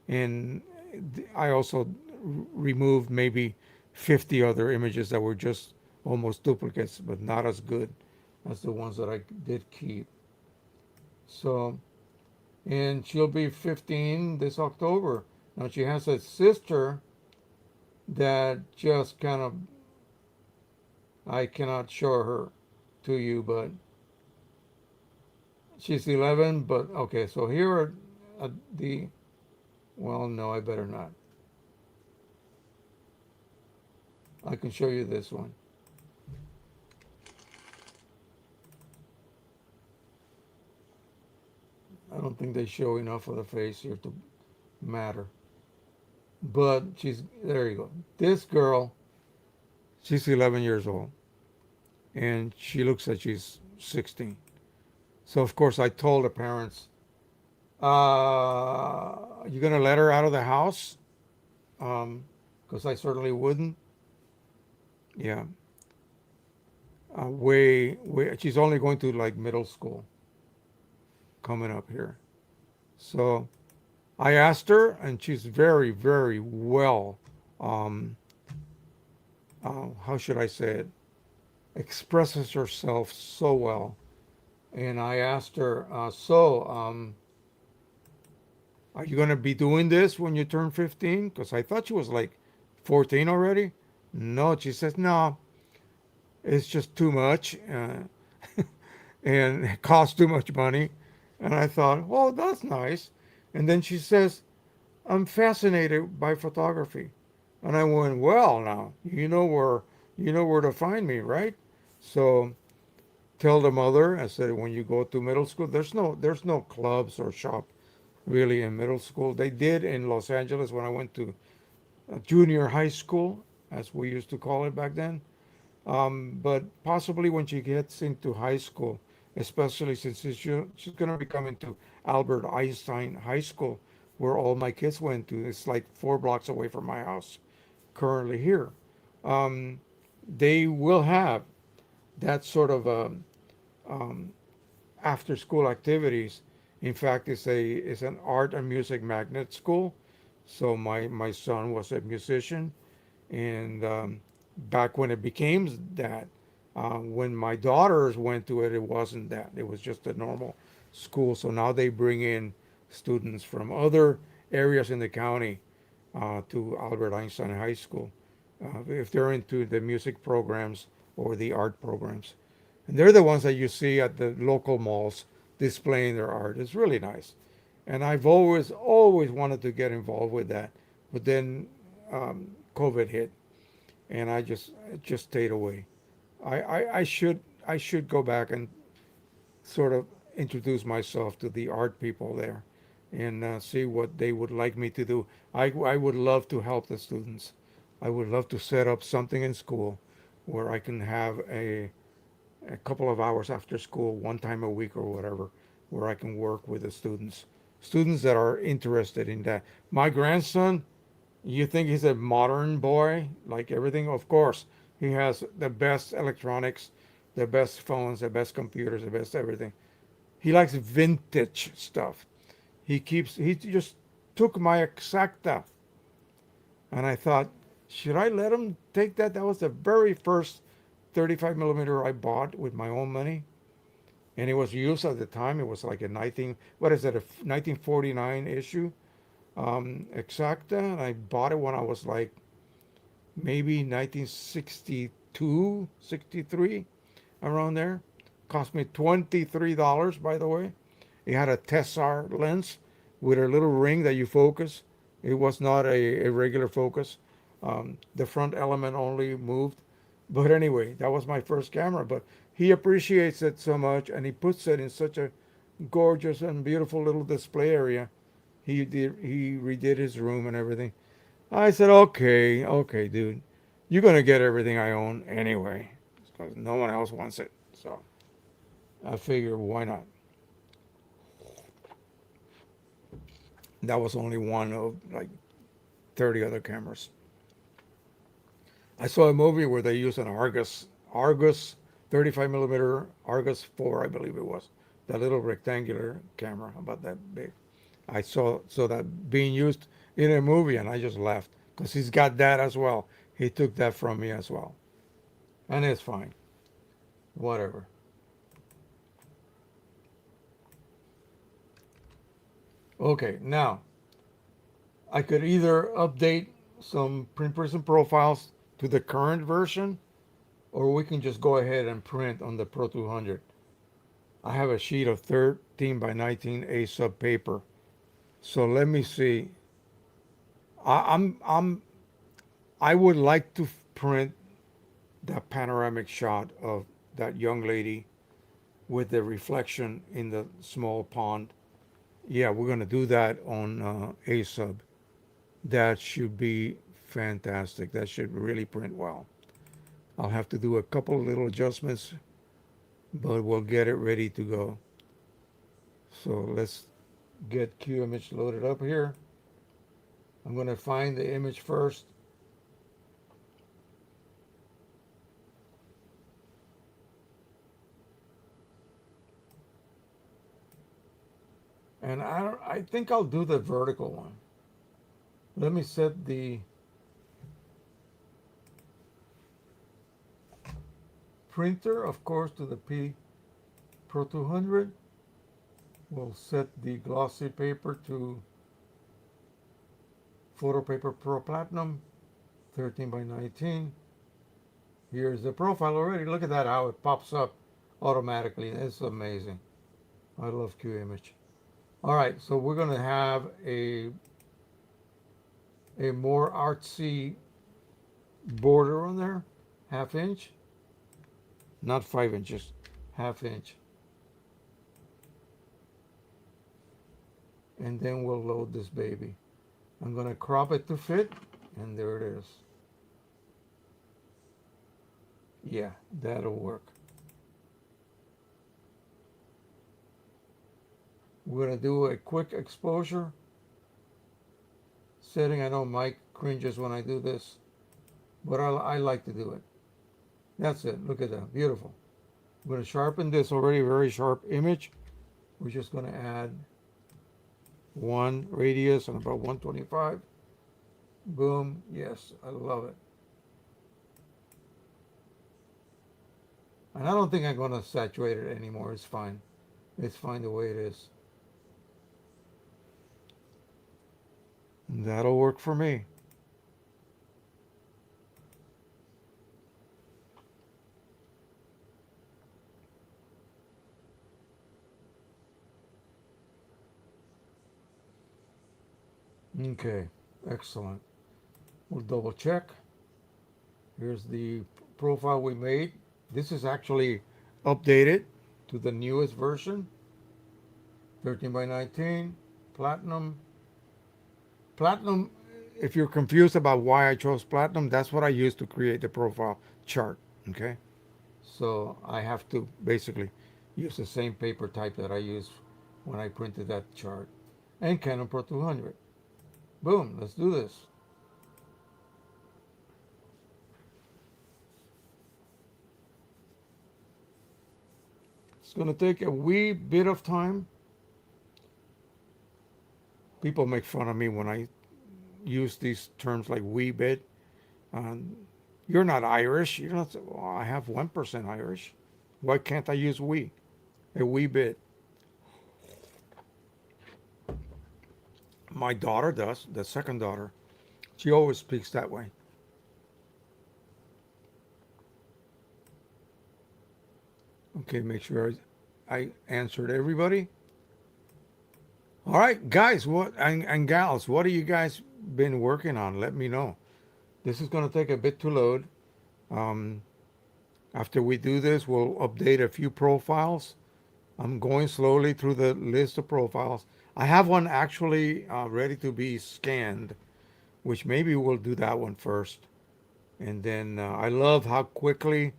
and I also removed maybe 50 other images that were just almost duplicates, but not as good as the ones that I did keep. So, and she'll be 15 this October. Now she has a sister that just kind of, I cannot show her to you, but she's 11. But okay, so here are the, well, no, I better not. I can show you this one. I don't think they show enough of the face here to matter. But there you go. This girl, she's 11 years old, and she looks like she's 16. So, of course, I told the parents, you going to let her out of the house? Because I certainly wouldn't. Yeah. She's only going to like middle school coming up here. So I asked her, and she's very, very well, um, how should I say it, expresses herself so well. And I asked her, are you going to be doing this when you turn 15? Because I thought she was like 14 already. No, she says, no, it's just too much and it costs too much money. And I thought, oh, that's nice. And then she says, I'm fascinated by photography. And I went, well, now, you know where to find me, right? So tell the mother, I said, when you go to middle school, there's no clubs or shop really in middle school. They did in Los Angeles when I went to junior high school, as we used to call it back then. But possibly when she gets into high school, especially since she's going to be coming to Albert Einstein High School, where all my kids went to. It's like 4 blocks away from my house currently here. Um, they will have that sort of um, after school activities. In fact, it's an art and music magnet school. So my son was a musician, and back when it became that, when my daughters went to it, it wasn't that. It was just a normal school. So now they bring in students from other areas in the county to Albert Einstein High School if they're into the music programs or the art programs. And they're the ones that you see at the local malls displaying their art. It's really nice. And I've always wanted to get involved with that. But then COVID hit, and I just stayed away. I should go back and sort of introduce myself to the art people there and see what they would like me to do. I would love to help the students. I would love to set up something in school where I can have a couple of hours after school, one time a week or whatever, where I can work with the students. Students that are interested in that. My grandson, you think he's a modern boy, like everything? Of course, he has the best electronics, the best phones, the best computers, the best everything. He likes vintage stuff. He just took my Exacta, and I thought, should I let him take that? That was the very first 35 millimeter I bought with my own money, and it was used at the time. It was like a 19, what is it, a 1949 issue, Exacta, and I bought it when I was like maybe 1962, 63, around there. Cost me $23, by the way. It had a Tessar lens with a little ring that you focus. It was not a regular focus. The front element only moved. But anyway, that was my first camera. But he appreciates it so much, and he puts it in such a gorgeous and beautiful little display area. He redid his room and everything. I said, okay, okay, dude, you're gonna get everything I own anyway, because no one else wants it. So I figure, why not? That was only one of like 30 other cameras. I saw a movie where they used an Argus 35 millimeter Argus 4, I believe it was, that little rectangular camera about that big. I saw that being used in a movie, and I just laughed because he's got that as well. He took that from me as well, and it's fine. Whatever. Okay, now I could either update some print person profiles to the current version, or we can just go ahead and print on the Pro 200. I have a sheet of 13 by 19 A sub paper. So let me see. I'm I would like to print that panoramic shot of that young lady with the reflection in the small pond. Yeah, we're gonna do that on A sub. That should be fantastic. That should really print well. I'll have to do a couple of little adjustments, but we'll get it ready to go. So let's get Q image loaded up here. I'm going to find the image first. And I think I'll do the vertical one. Let me set the printer, of course, to the P Pro 200. We'll set the glossy paper to Photo Paper Pro Platinum 13 by 19. Here's the profile already. Look at that, how it pops up automatically. It's amazing. I love Q image. All right, so we're going to have a more artsy border on there, half inch, not 5 inches, half inch. And then we'll load this baby. I'm going to crop it to fit, and there it is. Yeah, that'll work. We're going to do a quick exposure setting. I know Mike cringes when I do this, but I like to do it. That's it. Look at that. Beautiful. I'm going to sharpen this already very sharp image. We're just going to add one radius and about 125. Boom. Yes, I love it. And I don't think I'm going to saturate it anymore. It's fine. It's fine the way it is. That'll work for me. Okay, excellent. We'll double check. Here's the profile we made. This is actually updated to the newest version. 13 by 19, platinum. Platinum, if you're confused about why I chose platinum, that's what I used to create the profile chart. Okay. So I have to basically use the same paper type that I used when I printed that chart. And Canon Pro 200. Boom, let's do this. It's going to take a wee bit of time. People make fun of me when I use these terms like wee bit. Um, you're not Irish. You're not. Well, I have 1% Irish. Why can't I use we? A wee bit. My daughter does. The second daughter. She always speaks that way. Okay, make sure I answered everybody. All right, guys, what and gals, what have you guys been working on? Let me know. This is going to take a bit to load. Um, After we do this, we'll update a few profiles. I'm going slowly through the list of profiles. I have one actually ready to be scanned, which maybe we'll do that one first. And then I love how quickly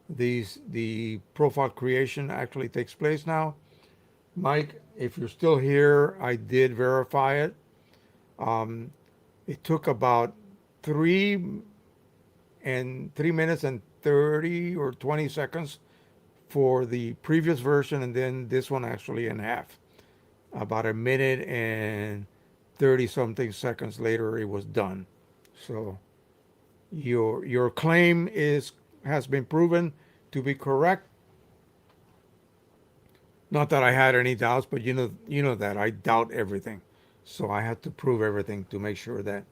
the profile creation actually takes place now. Mike, if you're still here, I did verify it. Um, it took about 3 minutes and 30 or 20 seconds for the previous version, and then this one actually in half. About a minute and 30 something seconds later, it was done. So your claim is has been proven to be correct. Not that I had any doubts, but you know that I doubt everything. So I had to prove everything to make sure that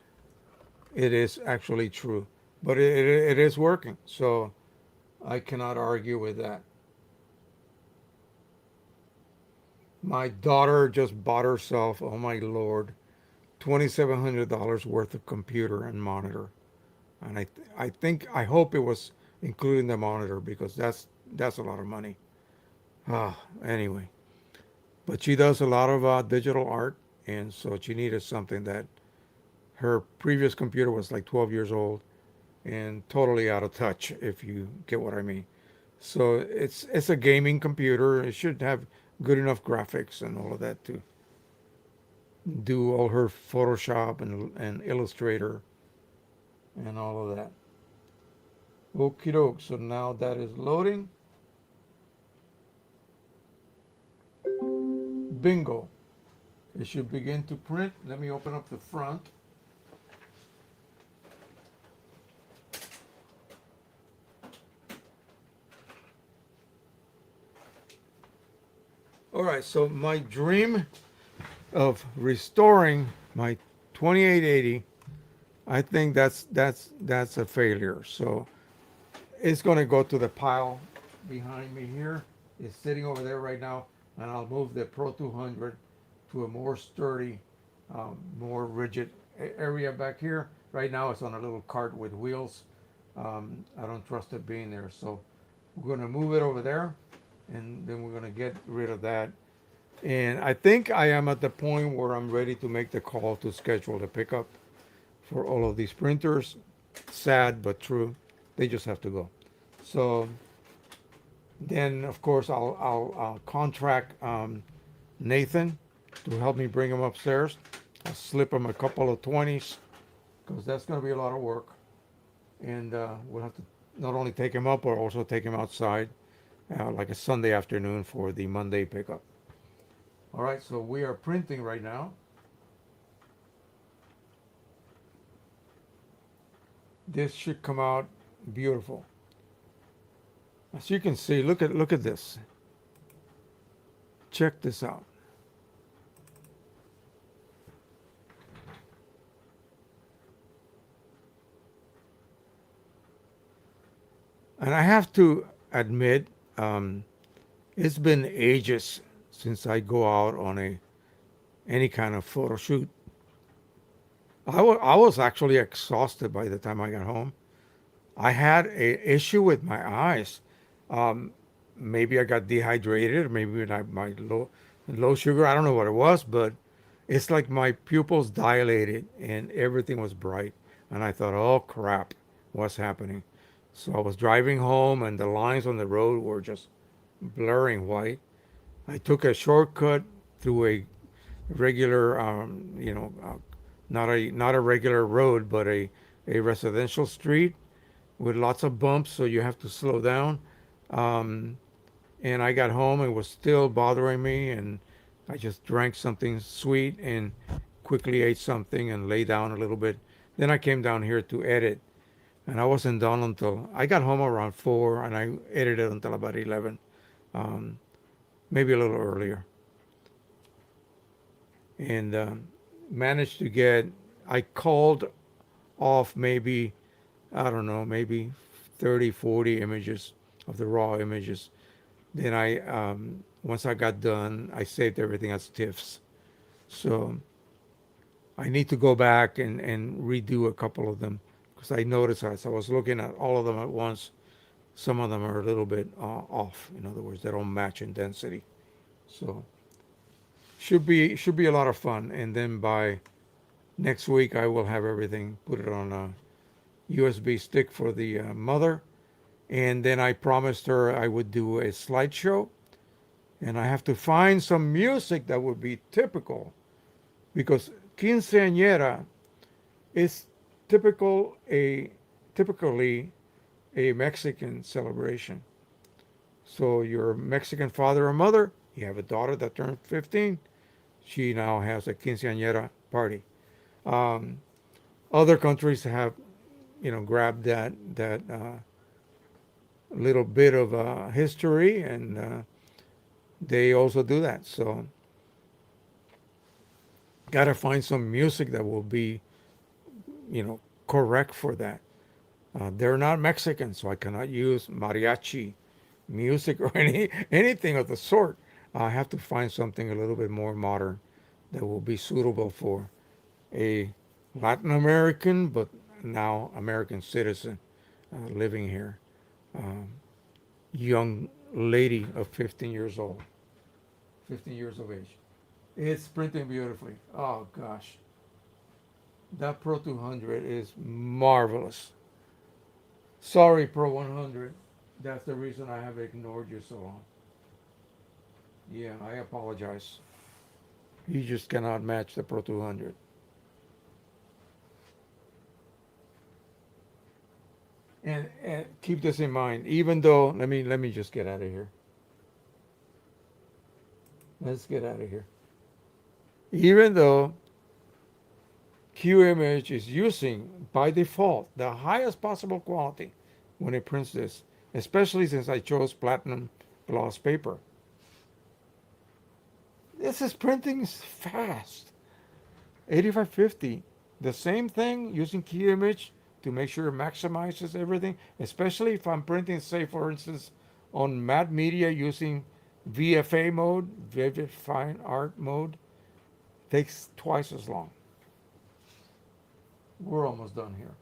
it is actually true. But it is working. So I cannot argue with that. My daughter just bought herself, oh my lord, $2,700 worth of computer and monitor. And I hope it was including the monitor because that's a lot of money. Anyway, but she does a lot of digital art, and so she needed something that her previous computer was like 12 years old and totally out of touch, if you get what I mean. So it's a gaming computer. It should have good enough graphics and all of that to do all her Photoshop and Illustrator and all of that. Okie doke. So now that is loading. Bingo. It should begin to print. Let me open up the front. All right, so my dream of restoring my 2880, I think that's a failure. So it's going to go to the pile behind me here. It's sitting over there right now, and I'll move the Pro 200 to a more sturdy, more rigid area back here. Right now, it's on a little cart with wheels. I don't trust it being there, so we're going to move it over there, and then we're going to get rid of that. And I think I am at the point where I'm ready to make the call to schedule the pickup for all of these printers. Sad but true. They just have to go. So then, of course, I'll contract Nathan to help me bring them upstairs. I'll slip him a couple of 20s because that's going to be a lot of work. And we'll have to not only take him up, but also take him outside like a Sunday afternoon for the Monday pickup. All right, so we are printing right now. This should come out beautiful. As you can see, look at this. Check this out. And I have to admit, it's been ages since I go out on any kind of photo shoot. I was actually exhausted by the time I got home. I had a issue with my eyes. Um, Maybe I got dehydrated, maybe my low sugar. I don't know what it was, but it's like my pupils dilated and everything was bright. And I thought, oh crap, what's happening? So I was driving home and the lines on the road were just blurring white. I took a shortcut through a regular, not a regular road, but a residential street with lots of bumps, so you have to slow down. Um, and I got home and it was still bothering me, and I just drank something sweet and quickly ate something and lay down a little bit. Then I came down here to edit, and I wasn't done until I got home around 4, and I edited until about 11, um, maybe a little earlier, and managed to get. I called off maybe, I don't know, maybe 30, 40 images of the raw images. Then once I got done, I saved everything as TIFFs. So I need to go back and redo a couple of them because I noticed as I was looking at all of them at once, some of them are a little bit off. In other words, they don't match in density. So should be a lot of fun. And then by next week, I will have everything, put it on a USB stick for the mother. And then I promised her I would do a slideshow. And I have to find some music that would be typical because quinceañera is typically a Mexican celebration. So your Mexican father or mother, you have a daughter that turned 15, she now has a quinceañera party. Um, Other countries have, grabbed that little bit of history, and they also do that. So, gotta find some music that will be, correct for that. They're not Mexican, so I cannot use mariachi music or anything of the sort. I have to find something a little bit more modern that will be suitable for a Latin American, but now American citizen living here. Um, Young lady of 15 years old, 15 years of age. It's printing beautifully. Oh gosh, that Pro 200 is marvelous. Sorry, Pro 100. That's the reason I have ignored you so long. Yeah, I apologize. You just cannot match the Pro 200. And keep this in mind. Even though, let me just get out of here. Let's get out of here. Even though QImage is using by default the highest possible quality when it prints this, especially since I chose platinum gloss paper. This is printing fast. 8550. The same thing using QImage to make sure it maximizes everything, especially if I'm printing, say, for instance, on matte media using VFA mode, Vivid Fine Art mode, takes twice as long. We're almost done here.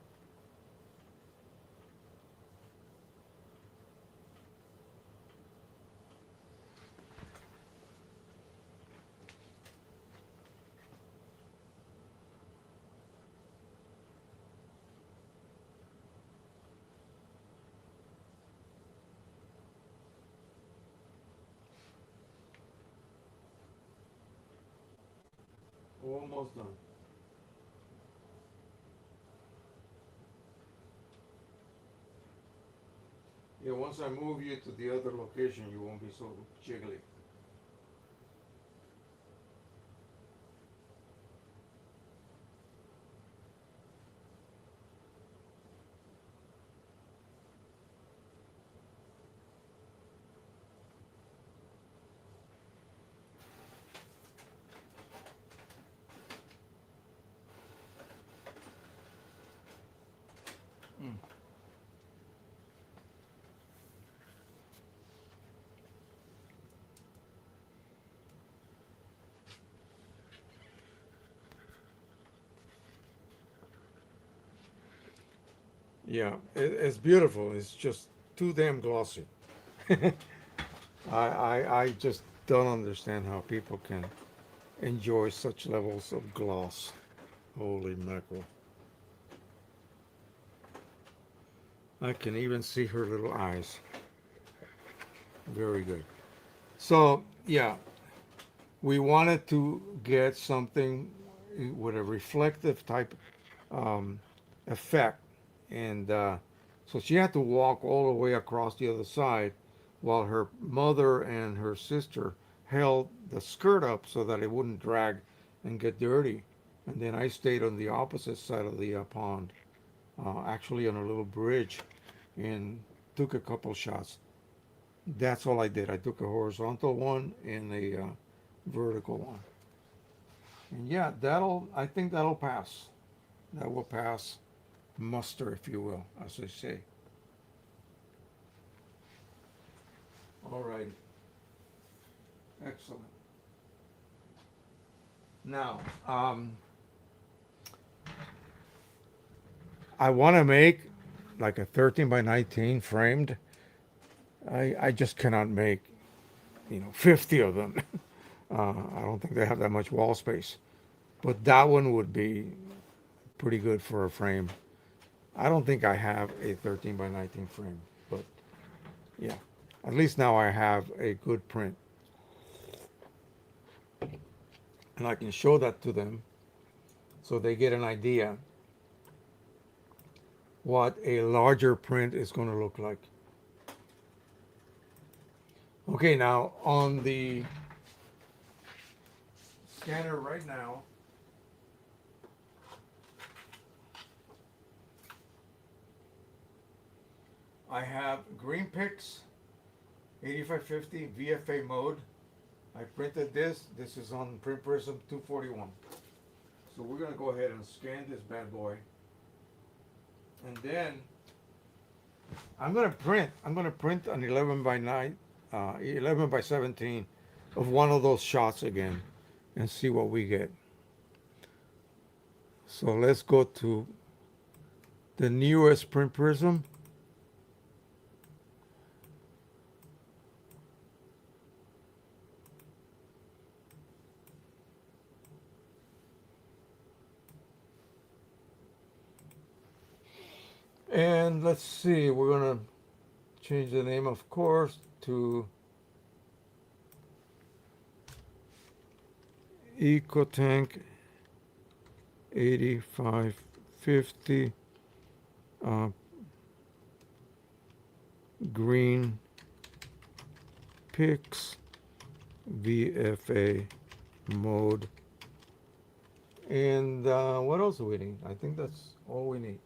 Almost done. Yeah, once I move you to the other location, you won't be so jiggly. Mm. Yeah, it's beautiful. It's just too damn glossy. I just don't understand how people can enjoy such levels of gloss. Holy mackerel. I can even see her little eyes. Very good. So, yeah, we wanted to get something with a reflective type um, effect. And so she had to walk all the way across the other side while her mother and her sister held the skirt up so that it wouldn't drag and get dirty. And then I stayed on the opposite side of the pond, actually on a little bridge, and took a couple shots. That's all I did. I took a horizontal one and a vertical one. And yeah, I think that'll pass. That will pass muster, if you will, as I say. All right. Excellent. Now, I want to make like a 13 by 19 framed. I just cannot make, 50 of them. I don't think they have that much wall space. But that one would be pretty good for a frame. I don't think I have a 13 by 19 frame, but yeah. At least now I have a good print. And I can show that to them so they get an idea what a larger print is going to look like. Okay, now on the scanner right now, I have Green Pix 8550 VFA mode. I printed this. This is on Print Prism 241. So we're going to go ahead and scan this bad boy. And then I'm going to print an 11 by 9, 11 by 17 of one of those shots again and see what we get. So let's go to the newest Print Prism. And let's see, we're going to change the name, of course, to EcoTank 8550 Green Pix VFA mode. And what else do we need? I think that's all we need.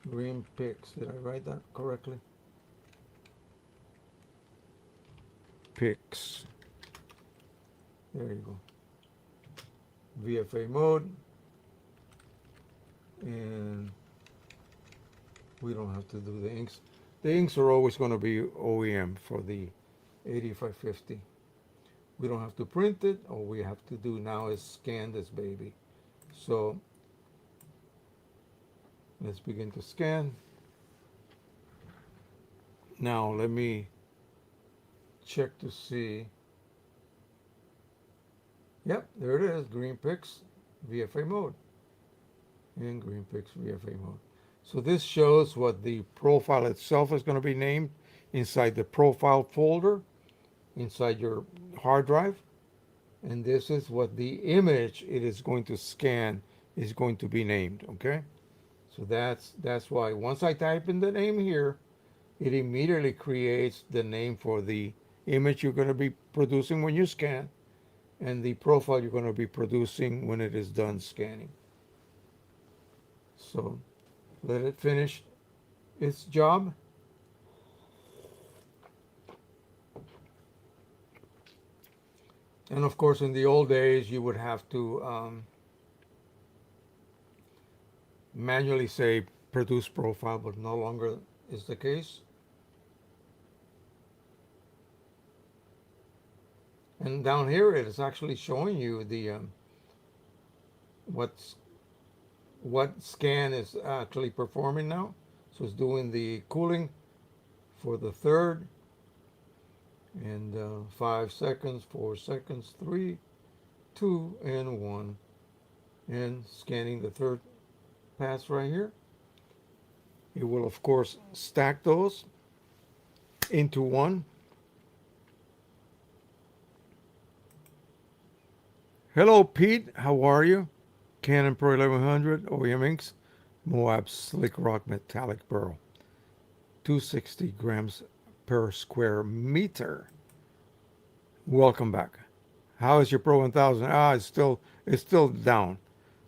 Green Pix. Did I write that correctly? Pix. There you go. VFA mode. And we don't have to do the inks. The inks are always going to be OEM for the 8550. We don't have to print it. All we have to do now is scan this baby. So let's begin to scan. Now let me check to see. Yep, there it is, Green Pix VFA mode. In Green Pix VFA mode. So this shows what the profile itself is going to be named inside the profile folder, inside your hard drive. And this is what the image it is going to scan is going to be named, okay? So that's why once I type in the name here, it immediately creates the name for the image you're going to be producing when you scan and the profile you're going to be producing when it is done scanning. So let it finish its job. And of course, in the old days, you would have to manually say produce profile, but no longer is the case. And down here, it is actually showing you the what scan is actually performing now. So it's doing the cooling for the third, And 5 seconds, 4 seconds, three, two, and one. And scanning the third pass right here. It will, of course, stack those into one. Hello, Pete. How are you? Canon Pro 1100 OEM inks, Moab Slick Rock Metallic Pearl, 260 grams per square meter. Welcome back. How is your Pro 1000? It's still down.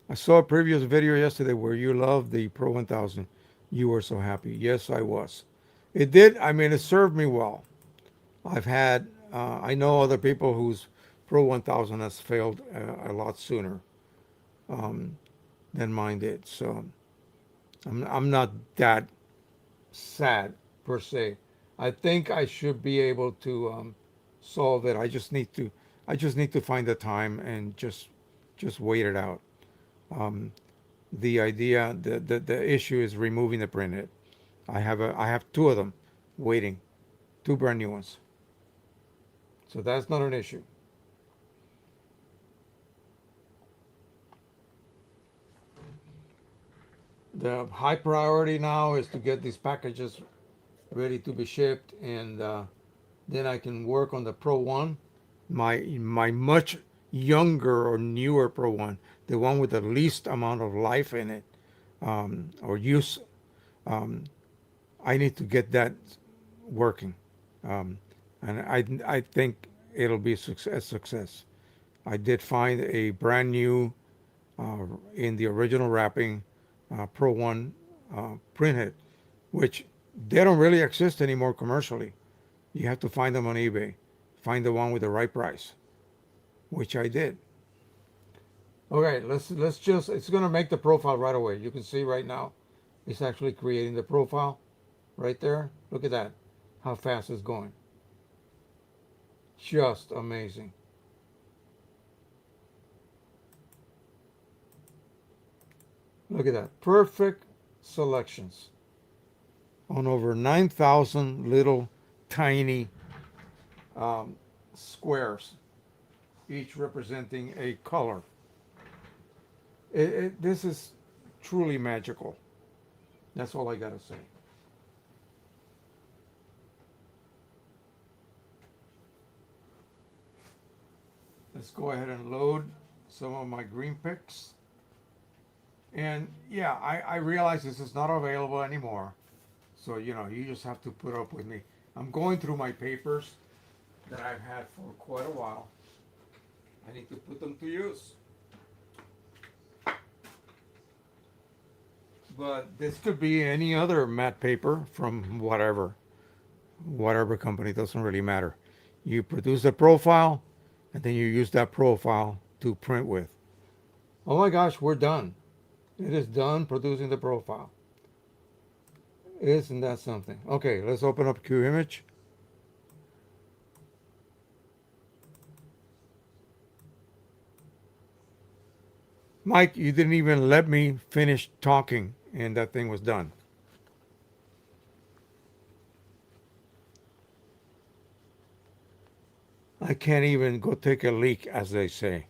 I saw a previous video yesterday where you loved the Pro 1000. You were so happy. Yes, I was. It did. I mean, it served me well. I know other people whose Pro 1000 has failed a lot sooner than mine did. So I'm not that sad per se. I think I should be able to solve it. I just need to find the time and just wait it out. Um, the issue is removing the printhead. I have two of them waiting, two brand new ones. So that's not an issue. The high priority now is to get these packages ready to be shipped, and then I can work on the Pro One, my much younger or newer Pro One, the one with the least amount of life in it or use. Um, I need to get that working, um, and I think it'll be a success. I did find a brand new in the original wrapping Pro One printhead, which they don't really exist anymore commercially. You have to find them on eBay. Find the one with the right price, which I did. Okay, let's just it's gonna make the profile right away. You can see right now it's actually creating the profile right there. Look at that. How fast it's going. Just amazing. Look at that. Perfect selections on over 9,000 little tiny um, squares, each representing a color. This is truly magical. That's all I gotta say. Let's go ahead and load some of my green picks. And yeah, I realize this is not available anymore. So, you just have to put up with me. I'm going through my papers that I've had for quite a while. I need to put them to use. But this could be any other matte paper from whatever company, doesn't really matter. You produce a profile and then you use that profile to print with. Oh my gosh, we're done. It is done producing the profile. Isn't that something? Okay, let's open up Q Image. Mike, you didn't even let me finish talking and that thing was done. I can't even go take a leak, as they say.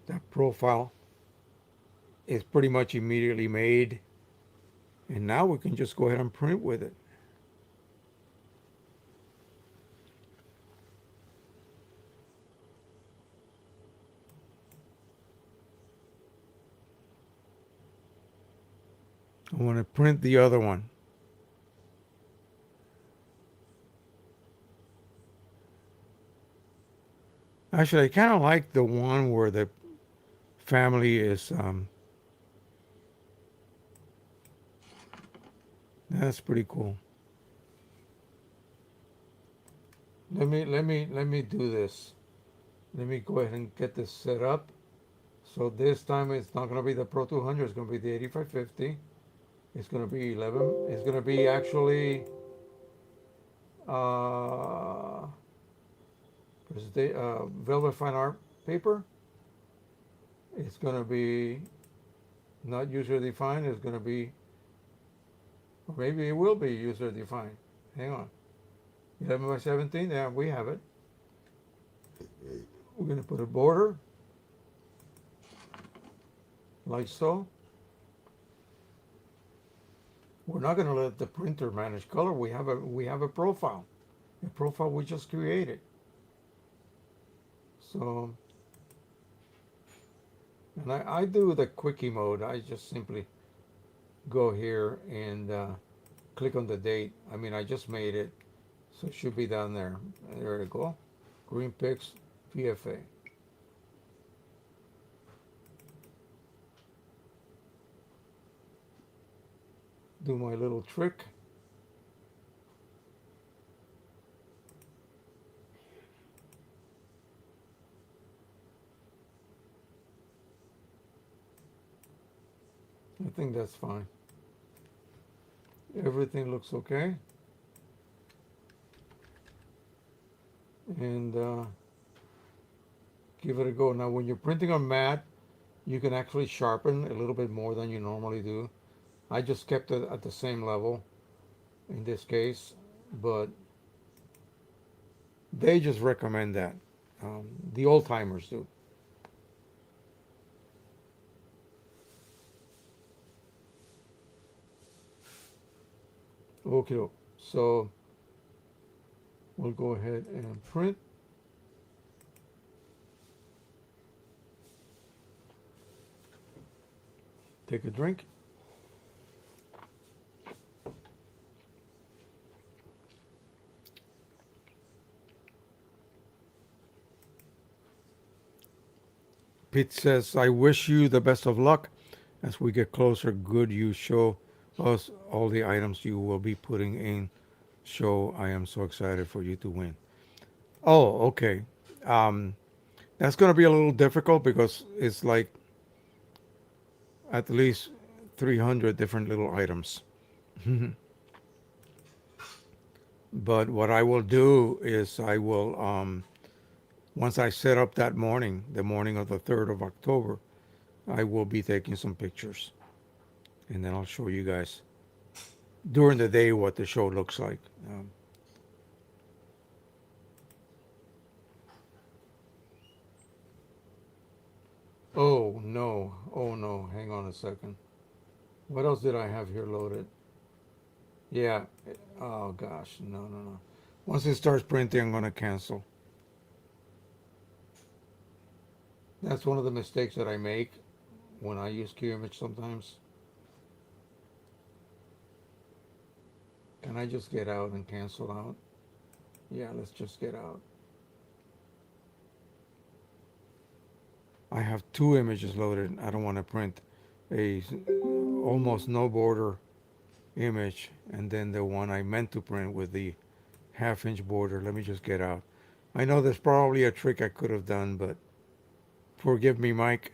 That profile is pretty much immediately made. And now we can just go ahead and print with it. I want to print the other one. Actually, I kind of like the one where the family is. That's pretty cool. Let me do this. Let me go ahead and get this set up. So this time it's not going to be the Pro 200. It's going to be the 8550. It's going to be 11. It's going to be actually uh, velvet fine art paper. It's going to be not user defined. It's going to be, or maybe it will be user defined. Hang on. 11 by 17, yeah, we have it. We're going to put a border like so. We're not going to let the printer manage color. We have a profile, a profile we just created. So, and I do the quickie mode. I just simply go here and click on the date. I mean, I just made it, so it should be down there. There we go. Green Pix PFA. Do my little trick. I think that's fine. Everything looks okay. And give it a go. Now, when you're printing on matte, you can actually sharpen a little bit more than you normally do. I just kept it at the same level in this case, but they just recommend that. The old timers do. Okay, so we'll go ahead and print. Take a drink. Pete says, I wish you the best of luck as we get closer. Good, you show us all the items you will be putting in show. I am so excited for you to win. Oh, okay. Um, that's going to be a little difficult because it's like at least 300 different little items. But what I will do is I will, once I set up that morning, the morning of the 3rd of October, I will be taking some pictures. And then I'll show you guys during the day what the show looks like. Oh no, oh no, hang on a second. What else did I have here loaded? Yeah, oh gosh, no, no, no. Once it starts printing, I'm going to cancel. That's one of the mistakes that I make when I use QImage sometimes. Can I just get out and cancel out? Yeah, let's just get out. I have two images loaded. I don't want to print a almost no border image and then the one I meant to print with the half-inch border. Let me just get out. I know there's probably a trick I could have done, but forgive me, Mike.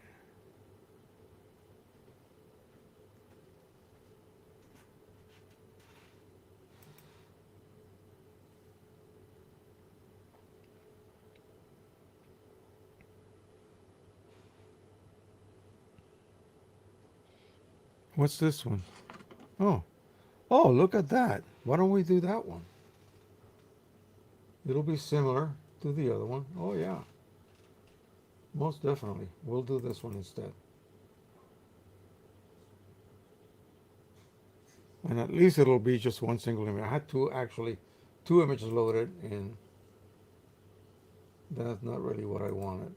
What's this one? Oh, oh, look at that. Why don't we do that one? It'll be similar to the other one. Oh, yeah, most definitely. We'll do this one instead. And at least it'll be just one single image. I had two images loaded, and that's not really what I wanted.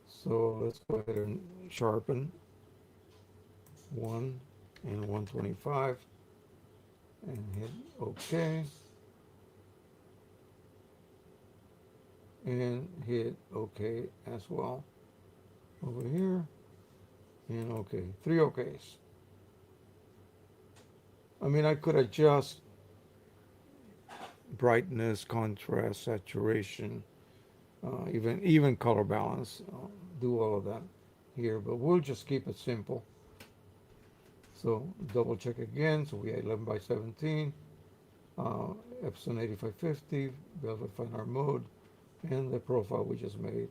So let's go ahead and sharpen 1 and 125 and hit OK and hit OK as well over here and OK. 3 OKs. I mean, I could adjust brightness, contrast, saturation, even color balance. Do all of that here, but we'll just keep it simple. So double check again. So we had 11 by 17, Epson 8550, Velvet Fine Art mode, and the profile we just made.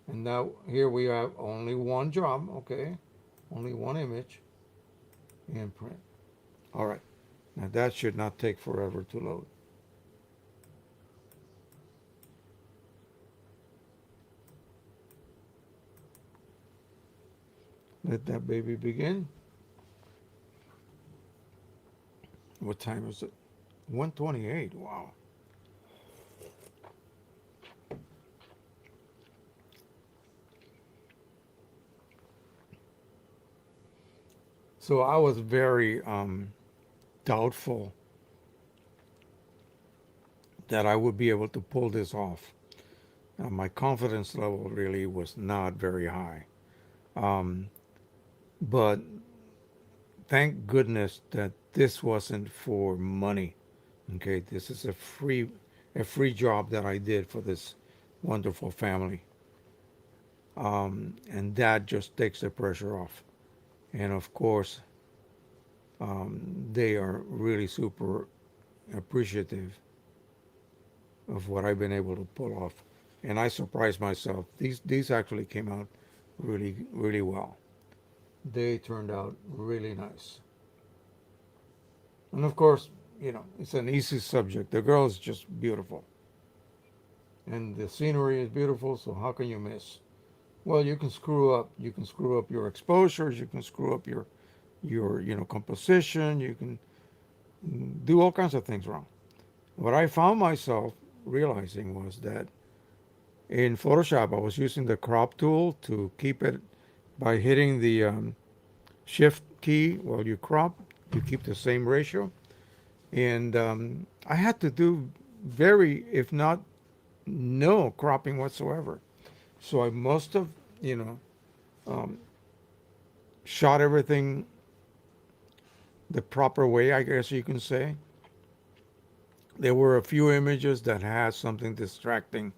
And now here we have only one job, okay? Only one image and print. All right. Now that should not take forever to load. Let that baby begin. What time is it? 1:28. Wow. So I was very doubtful that I would be able to pull this off. My confidence level really was not very high. Um, but thank goodness that this wasn't for money. Okay, this is a free job that I did for this wonderful family, and that just takes the pressure off. And of course, they are really super appreciative of what I've been able to pull off. And I surprised myself. These actually came out really well. They turned out really nice. And of course, it's an easy subject. The girl is just beautiful, and the scenery is beautiful. So how can you miss? Well, you can screw up. You can screw up your exposures. You can screw up your composition. You can do all kinds of things wrong. What I found myself realizing was that in Photoshop, I was using the crop tool to keep it by hitting the shift key while you crop. You keep the same ratio, and I had to do very, if not no cropping whatsoever. So I must have, you know, um, shot everything the proper way, I guess you can say. There were a few images that had something distracting,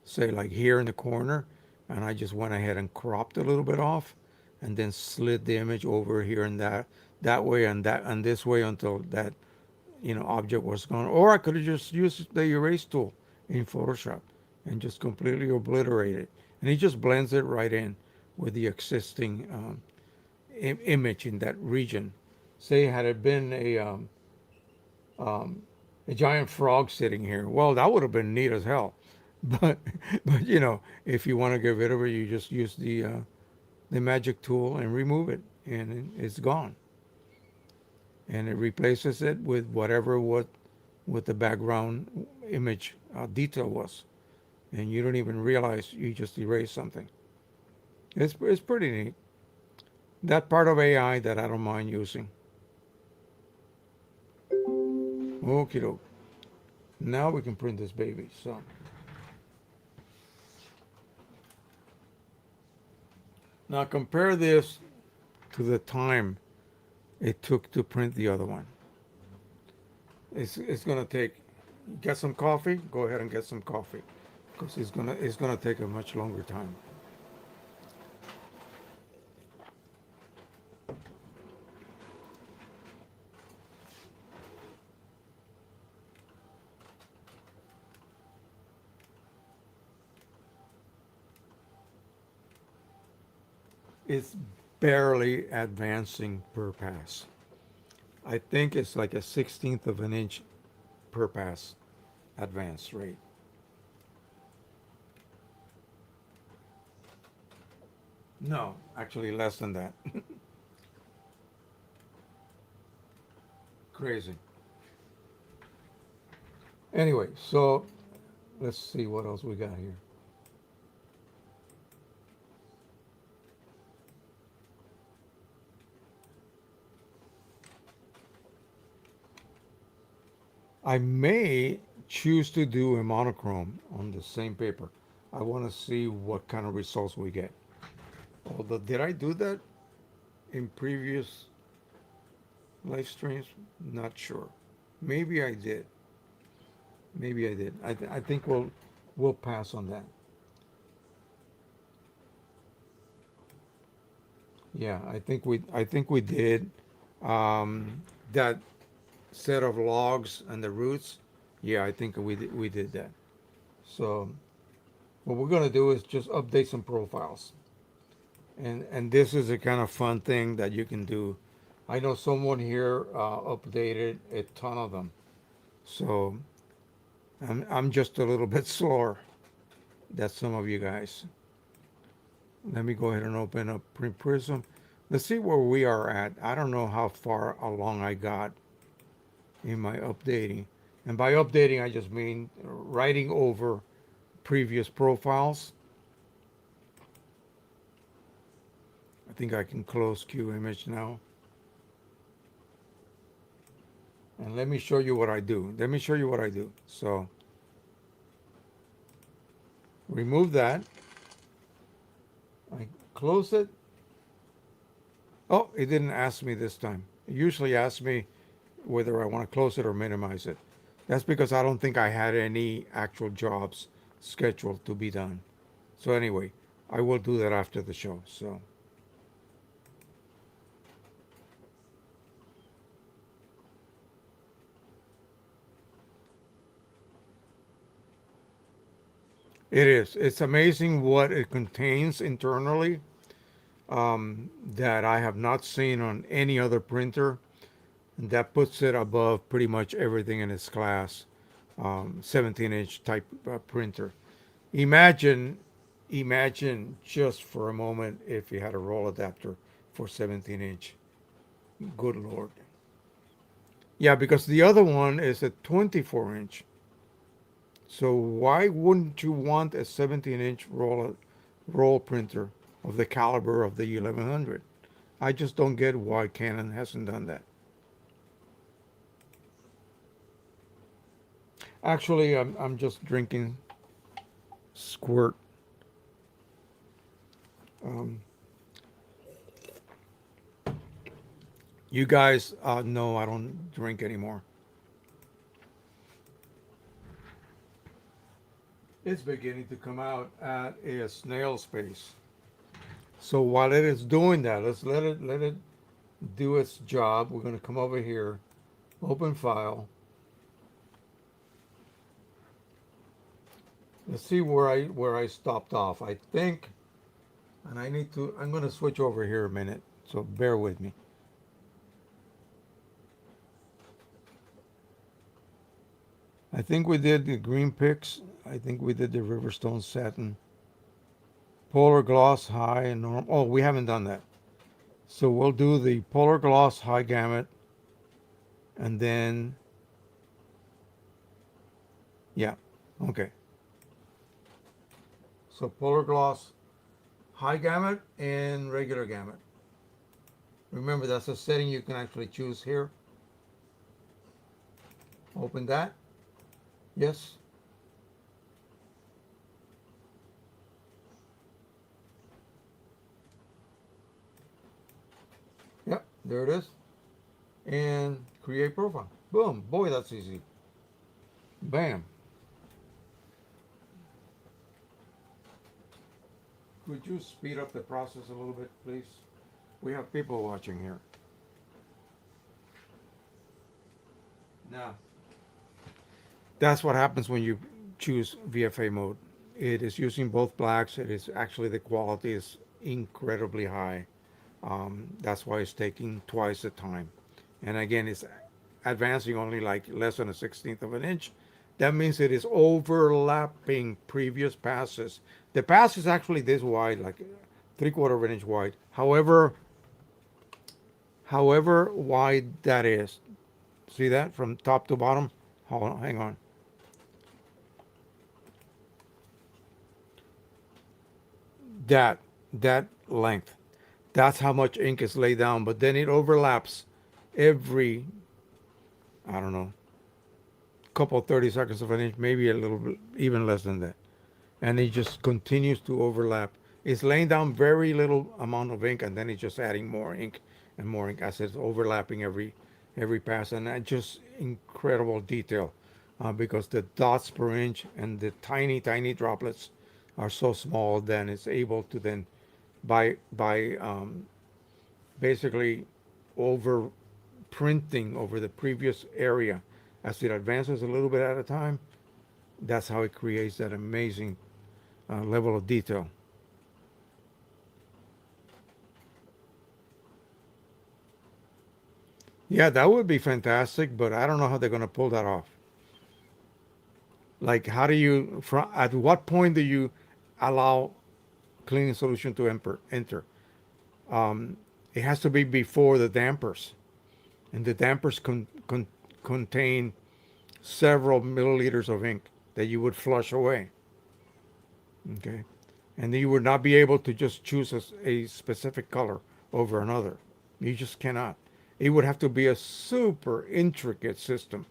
say like here in the corner, and I just went ahead and cropped a little bit off, and then slid the image over here and that way and that and this way until that object was gone. Or I could have just used the erase tool in Photoshop and just completely obliterate it, and it just blends it right in with the existing image in that region. Say, had it been um, a giant frog sitting here, well, that would have been neat as hell. But if you want to get rid of it, you just use the magic tool and remove it, and it's gone, and it replaces it with whatever what the background image detail was, and you don't even realize you just erased something. It's pretty neat. That part of AI that I don't mind using. Okay, doke. Now we can print this baby. So now compare this to the time it took to print the other one. It's gonna take. Get some coffee. Go ahead and get some coffee, because it's gonna take a much longer time. It's barely advancing per pass. I think it's like a 16th of an inch per pass advance rate. No, actually less than that. Crazy. Anyway, so let's see what else we got here. I may choose to do a monochrome on the same paper. I want to see what kind of results we get. Although, did I do that in previous live streams? Not sure. Maybe I did. Maybe I did. I think we'll pass on that. Yeah, I think we did. That set of logs and the roots. Yeah, I think we did that. So what we're gonna do is just update some profiles, and this is a kind of fun thing that you can do. I know someone here updated a ton of them, so I'm just a little bit slower than some of you guys. Let me go ahead and open up Print Prism. Let's see where we are at. I don't know how far along I got in my updating. And by updating, I just mean writing over previous profiles. I think I can close Q image now. And let me show you what I do. Let me show you what I do. So remove that. I close it. Oh, it didn't ask me this time. It usually asks me whether I want to close it or minimize it. That's because I don't think I had any actual jobs scheduled to be done. So anyway, I will do that after the show. So it is. It's amazing what it contains internally that I have not seen on any other printer. And that puts it above pretty much everything in its class. 17-inch type printer. Imagine, imagine just for a moment if you had a roll adapter for 17-inch. Good Lord. Yeah, because the other one is a 24-inch. So why wouldn't you want a 17-inch roll printer of the caliber of the 1100? I just don't get why Canon hasn't done that. Actually, I'm just drinking squirt. Um, you guys know I don't drink anymore. It's beginning to come out at a snail's pace. So while it is doing that, let's let it do its job. We're going to come over here, open file. Let's see where I stopped off. I think, and I need to. I'm going to switch over here a minute. So bear with me. I think we did the green picks. I think we did the Riverstone satin, polar gloss high and normal. Oh, we haven't done that. So we'll do the polar gloss high gamut, and then yeah, okay. So polar gloss high gamut and regular gamut. Remember, that's a setting you can actually choose here. Open that. Yes. Yep. There it is. And create profile. Boom. Boy, that's easy. Bam. Could you speed up the process a little bit, please? We have people watching here. Now, that's what happens when you choose VFA mode. It is using both blacks. It is actually the quality is incredibly high. That's why it's taking twice the time. And again, it's advancing only like less than a 16th of an inch. That means it is overlapping previous passes. The pass is actually this wide, like 3/4 of an inch wide. However wide that is, see that from top to bottom? Hold on, hang on. That that length. That's how much ink is laid down. But then it overlaps every, I don't know, couple 30 seconds of an inch, maybe a little bit, even less than that. And it just continues to overlap. It's laying down very little amount of ink, and then it's just adding more ink and more ink as it's overlapping every pass, and that just incredible detail because the dots per inch and the tiny droplets are so small. Then it's able to then by basically over printing over the previous area as it advances a little bit at a time. That's how it creates that amazing level of detail. Yeah, that would be fantastic, but I don't know how they're going to pull that off. Like, how do you, at what point do you allow cleaning solution to enter? It has to be before the dampers, and the dampers contain several milliliters of ink that you would flush away. Okay, and you would not be able to just choose a specific color over another. You just cannot. It would have to be a super intricate system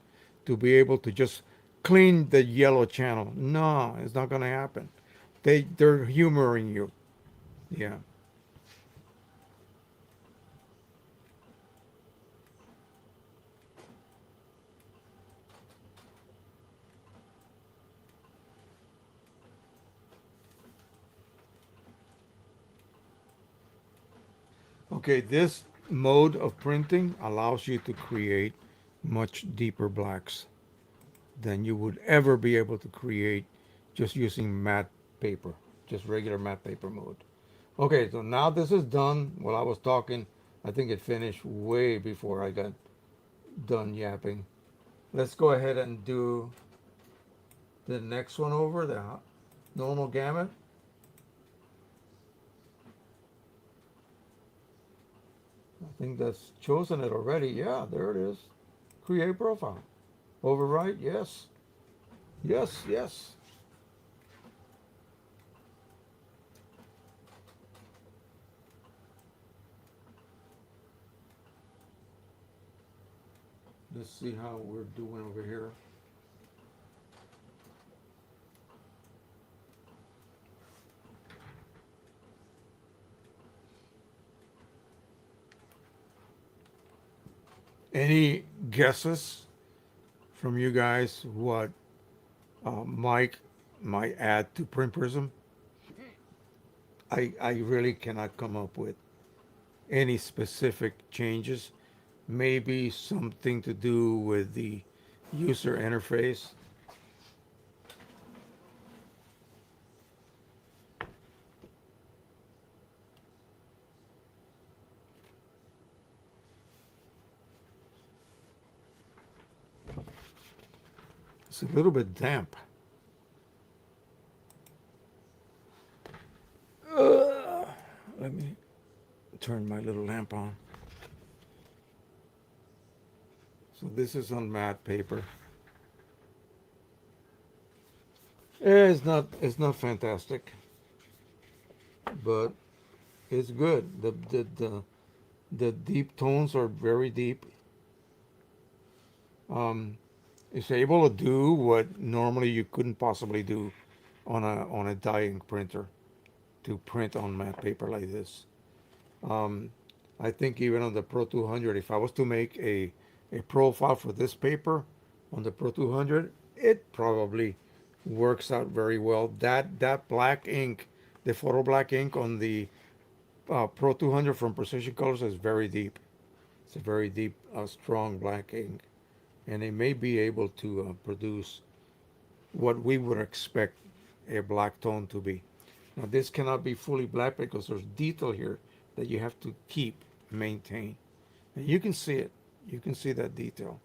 to be able to just clean the yellow channel. No, it's not going to happen. They're humoring you. Yeah. Okay, this mode of printing allows you to create much deeper blacks than you would ever be able to create just using matte paper, just regular matte paper mode. Okay, so now this is done. While I was talking, I think it finished way before I got done yapping. Let's go ahead and do the next one over, the normal gamut. I think that's chosen it already. Yeah, there it is. Create profile. Overwrite, yes. Yes, yes. Let's see how we're doing over here. Any guesses from you guys what Mike might add to Print Prism? I really cannot come up with any specific changes. Maybe something to do with the user interface. It's a little bit damp. Let me turn my little lamp on. So this is on matte paper. It's not fantastic, but it's good. The deep tones are very deep. Um, it's able to do what normally you couldn't possibly do on a dye ink printer to print on matte paper like this. Um, I think even on the Pro 200, if I was to make a profile for this paper on the Pro 200, it probably works out very well. That black ink, the photo black ink on the Pro 200 from Precision Colors is very deep. It's a very deep, strong black ink, and it may be able to produce what we would expect a black tone to be. Now this cannot be fully black because there's detail here that you have to keep, maintain. And you can see it. You can see that detail.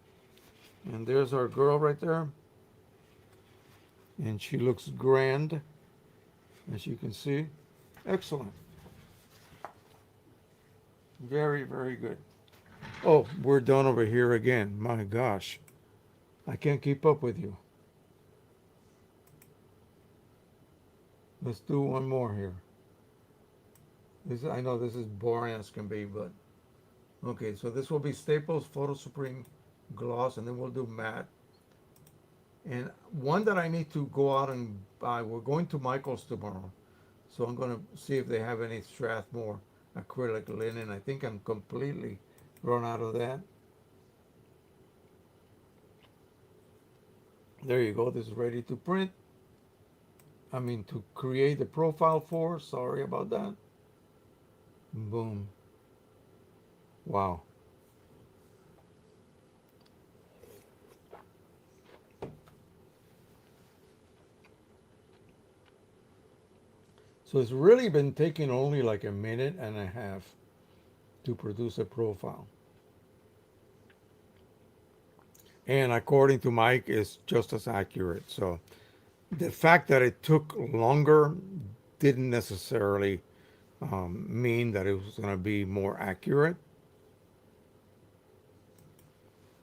And there's our girl right there. And she looks grand, as you can see. Excellent. Very, very good. Oh, we're done over here again. My gosh. I can't keep up with you. Let's do one more here. I know this is boring as can be, but okay. So this will be Staples Photo Supreme Gloss, and then we'll do matte. And one that I need to go out and buy. We're going to Michael's tomorrow, so I'm going to see if they have any Strathmore acrylic linen. I think I'm completely run out of that. There you go. This is ready to print. I mean, to create the profile for. Sorry about that. Boom. Wow. So it's really been taking only like a minute and a half to produce a profile. And according to Mike, it's just as accurate. So the fact that it took longer didn't necessarily mean that it was going to be more accurate.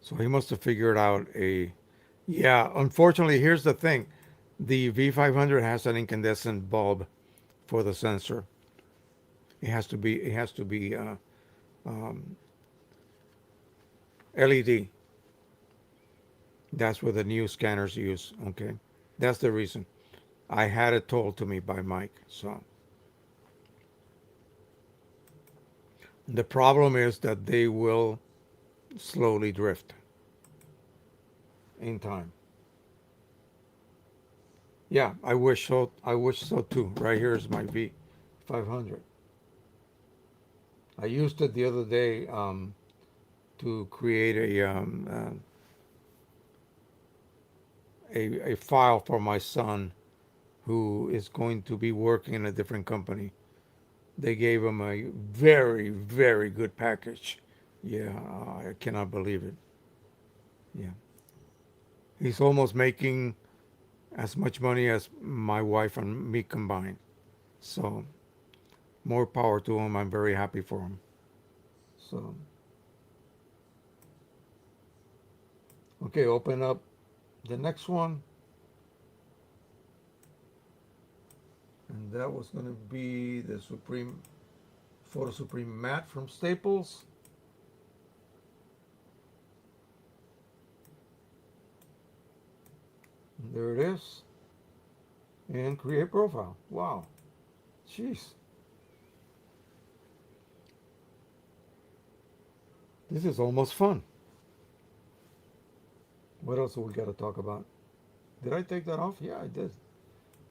So he must have figured out a. Yeah, unfortunately, here's the thing: the V500 has an incandescent bulb for the sensor. It has to be. It has to be LED. That's what the new scanners use. Okay, that's the reason. I had it told to me by Mike. So the problem is that they will slowly drift in time. Yeah, I wish so. I wish so too. Right here is my V500. I used it the other day to create a file for my son who is going to be working in a different company. They gave him a very, very good package. Yeah, I cannot believe it. Yeah. He's almost making as much money as my wife and me combined. So, more power to him. I'm very happy for him. So, okay, open up the next one. And that was going to be the Supreme Photo Supreme Matte from Staples. And there it is. And create profile. Wow. Jeez. This is almost fun. What else do we got to talk about? Did I take that off? Yeah, I did.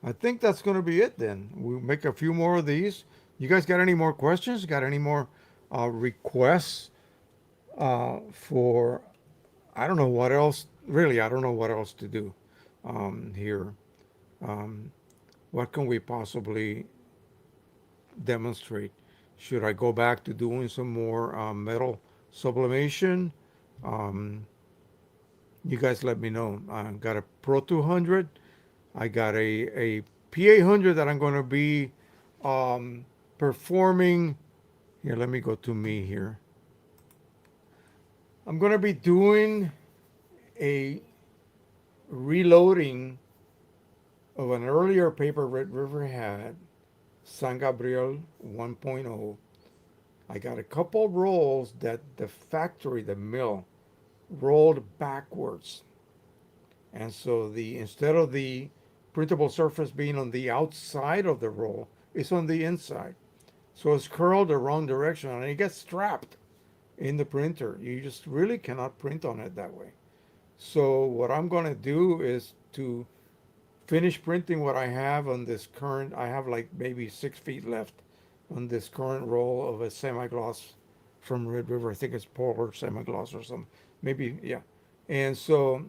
I think that's going to be it then. We'll make a few more of these. You guys got any more questions? Got any more requests for, I don't know what else, really, I don't know what else to do here. Um, what can we possibly demonstrate? Should I go back to doing some more metal sublimation? Um, you guys let me know. I got a Pro 200. I got a P800 that I'm going to be performing. Here, let me go to me here. I'm going to be doing a reloading of an earlier paper Red River had, San Gabriel 1.0. I got a couple rolls that the factory, the mill, rolled backwards. And so the instead of the printable surface being on the outside of the roll, it's on the inside. So it's curled the wrong direction and it gets strapped in the printer. You just really cannot print on it that way. So what I'm going to do is to finish printing what I have on this current. I have like maybe 6 feet left on this current roll of a semi-gloss from Red River. I think it's polar semi-gloss or something. Maybe, yeah. And so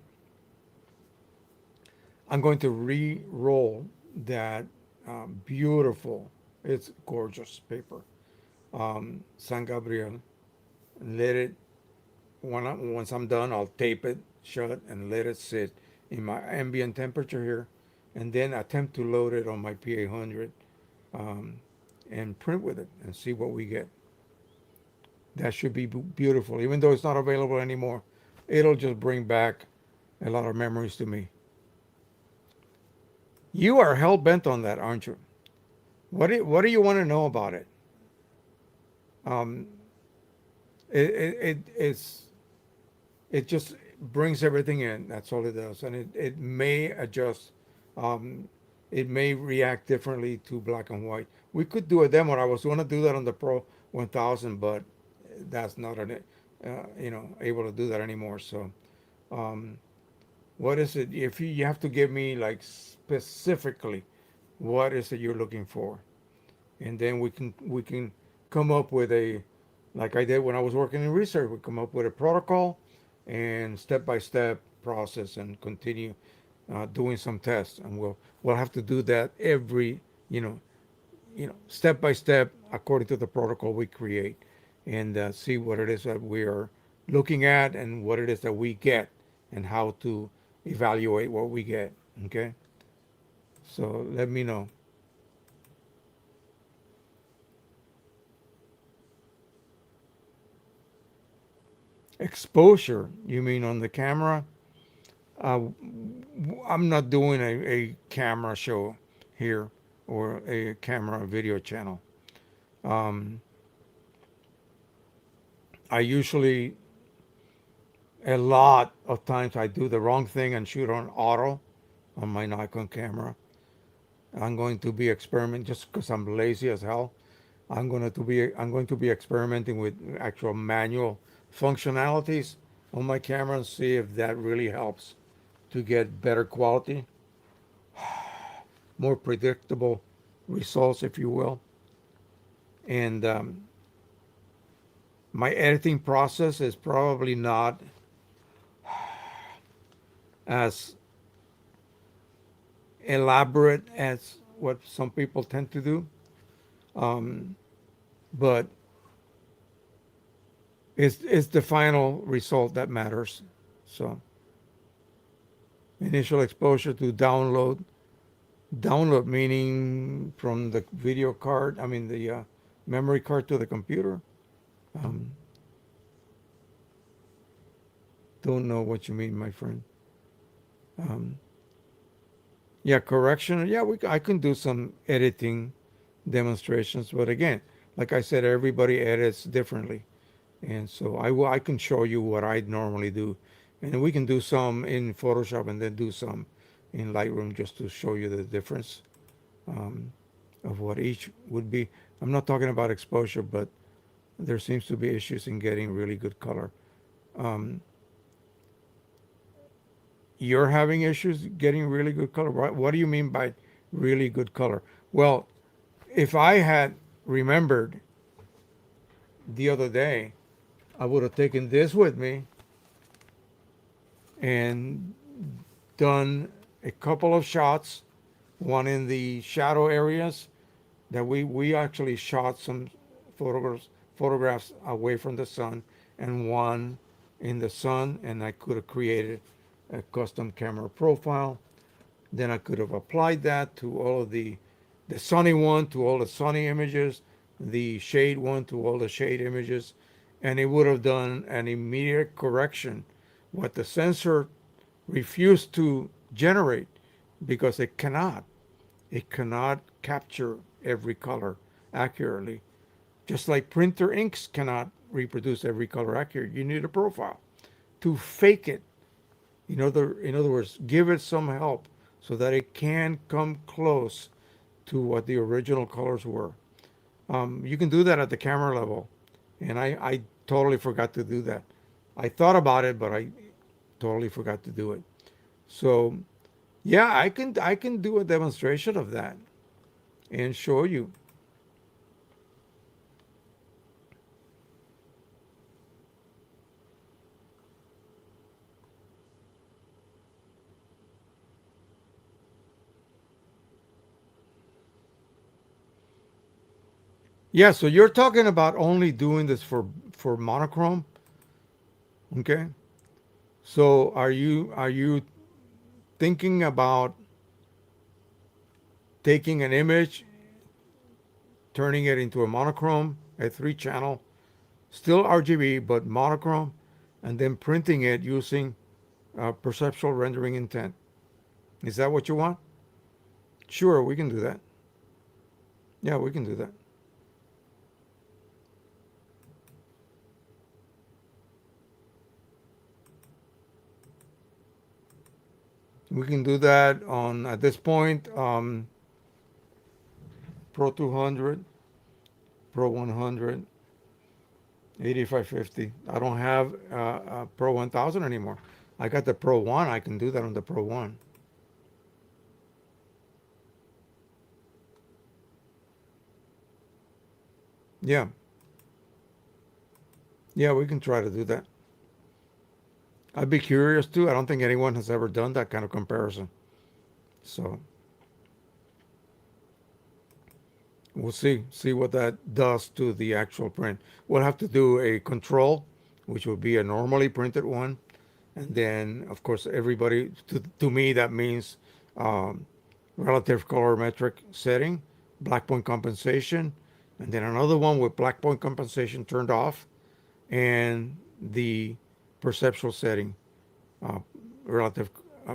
I'm going to re-roll that beautiful, it's gorgeous paper, San Gabriel. Let it, once I'm done, I'll tape it shut and let it sit in my ambient temperature here, and then attempt to load it on my P800 um, and print with it and see what we get. That should be beautiful, even though it's not available anymore. It'll just bring back a lot of memories to me. You are hell bent on that, aren't you? What do you want to know about it? Um, it's it just brings everything in. That's all it does, and it may adjust. Um, it may react differently to black and white. We could do a demo. I was going to do that on the Pro 1000, but that's not able to do that anymore. So, um, what is it? If you have to give me like specifically, what is it you're looking for? And then we can come up with a, like I did when I was working in research, we come up with a protocol and step by step process and continue doing some tests, and we'll have to do that every you know step by step according to the protocol we create, and see what it is that we are looking at and what it is that we get and how to evaluate what we get. Okay, so let me know. Exposure, you mean on the camera? Uh, I'm not doing a camera show here or a camera video channel. Um, I usually, a lot of times, I do the wrong thing and shoot on auto on my Nikon camera. I'm going to be experimenting just because I'm lazy as hell. I'm going to be experimenting with actual manual functionalities on my camera and see if that really helps to get better quality, more predictable results, if you will. And my editing process is probably not as elaborate as what some people tend to do, um, but it's the final result that matters. So initial exposure to download meaning from the video card, I mean the memory card to the computer. Um, don't know what you mean, my friend. Um, yeah, correction. Yeah, I can do some editing demonstrations, but again, like I said, everybody edits differently, and so I can show you what I normally do, and we can do some in Photoshop and then do some in Lightroom just to show you the difference um, of what each would be. I'm not talking about exposure, but there seems to be issues in getting really good color. Um, you're having issues getting really good color. What do you mean by really good color? Well, if I had remembered the other day, I would have taken this with me and done a couple of shots, one in the shadow areas that we actually shot some photographs away from the sun, and one in the sun, and I could have created a custom camera profile. Then I could have applied that to all of the sunny one to all the sunny images, the shade one to all the shade images, and it would have done an immediate correction. What the sensor refused to generate because it cannot capture every color accurately. Just like printer inks cannot reproduce every color accurately. You need a profile to fake it. In other words, give it some help so that it can come close to what the original colors were. You can do that at the camera level, and I totally forgot to do that. I thought about it, but I totally forgot to do it. So yeah, I can do a demonstration of that and show you. Yeah, so you're talking about only doing this for monochrome, okay? So are you thinking about taking an image, turning it into a monochrome, a three channel, still RGB but monochrome, and then printing it using perceptual rendering intent? Is that what you want? Sure, we can do that. Yeah, we can do that. We can do that on at this point Pro 200, Pro 100, 8550. I don't have Pro 1000 anymore. I got the Pro 1. I can do that on the Pro 1. Yeah. Yeah, we can try to do that. I'd be curious too. I don't think anyone has ever done that kind of comparison. So we'll see what that does to the actual print. We'll have to do a control, which would be a normally printed one, and then of course everybody to me that means um, relative colorimetric setting, black point compensation, and then another one with black point compensation turned off, and the perceptual setting, uh, relative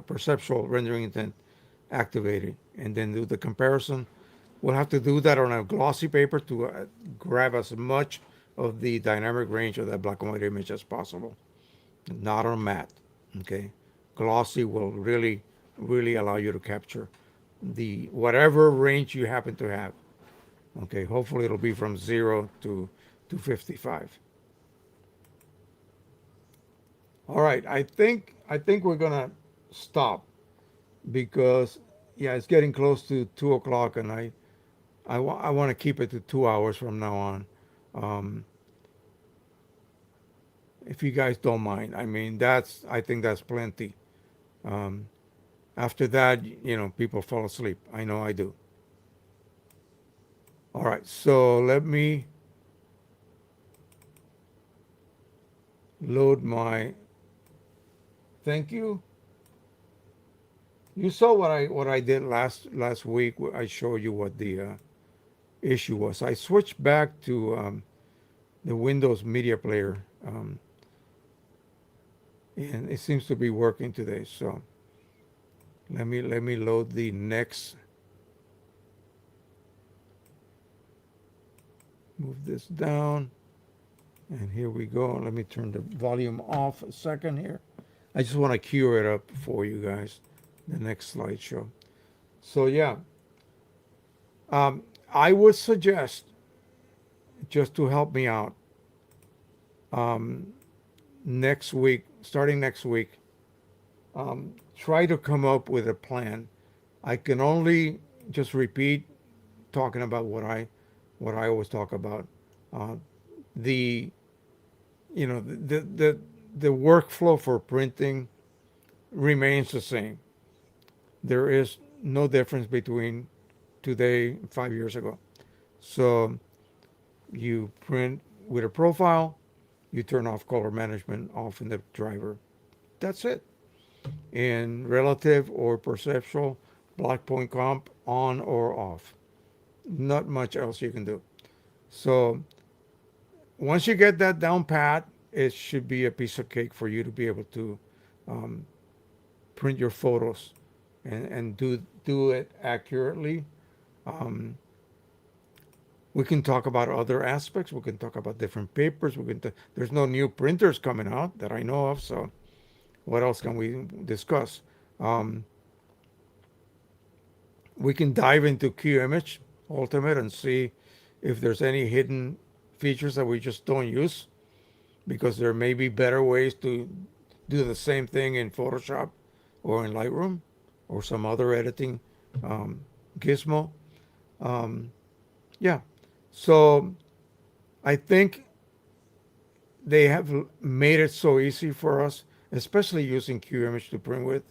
perceptual rendering intent activated, and then do the comparison. We'll have to do that on a glossy paper to grab as much of the dynamic range of that black and white image as possible, not on matte. Okay, glossy will really allow you to capture the whatever range you happen to have. Okay, hopefully it'll be from 0 to 55. All right, I think we're gonna stop because yeah, it's getting close to 2 o'clock, and I want to keep it to 2 hours from now on. Um, if you guys don't mind, I mean I think that's plenty. Um, After that, people fall asleep. I know I do. All right, so let me load my. Thank you. You saw what I did last week. I showed you what the issue was. I switched back to the Windows Media Player, and it seems to be working today. So let me load the next. Move this down, and here we go. Let me turn the volume off a second here. I just want to cue it up for you guys. The next slideshow. So yeah, I would suggest, just to help me out, um, next week, starting next week, try to come up with a plan. I can only just repeat talking about what I always talk about. Uh, the the workflow for printing remains the same. There is no difference between today and 5 years ago. So you print with a profile, you turn off color management off in the driver. That's it. In relative or perceptual, black point comp on or off. Not much else you can do. So once you get that down pat, it should be a piece of cake for you to be able to um, print your photos and do it accurately. Um, we can talk about other aspects. We can talk about different papers. There's no new printers coming out that I know of. So what else can we discuss? Um, we can dive into QImage Ultimate and see if there's any hidden features that we just don't use, because there may be better ways to do the same thing in Photoshop or in Lightroom or some other editing um, gizmo. Um, yeah. So I think they have made it so easy for us, especially using QImage to print with,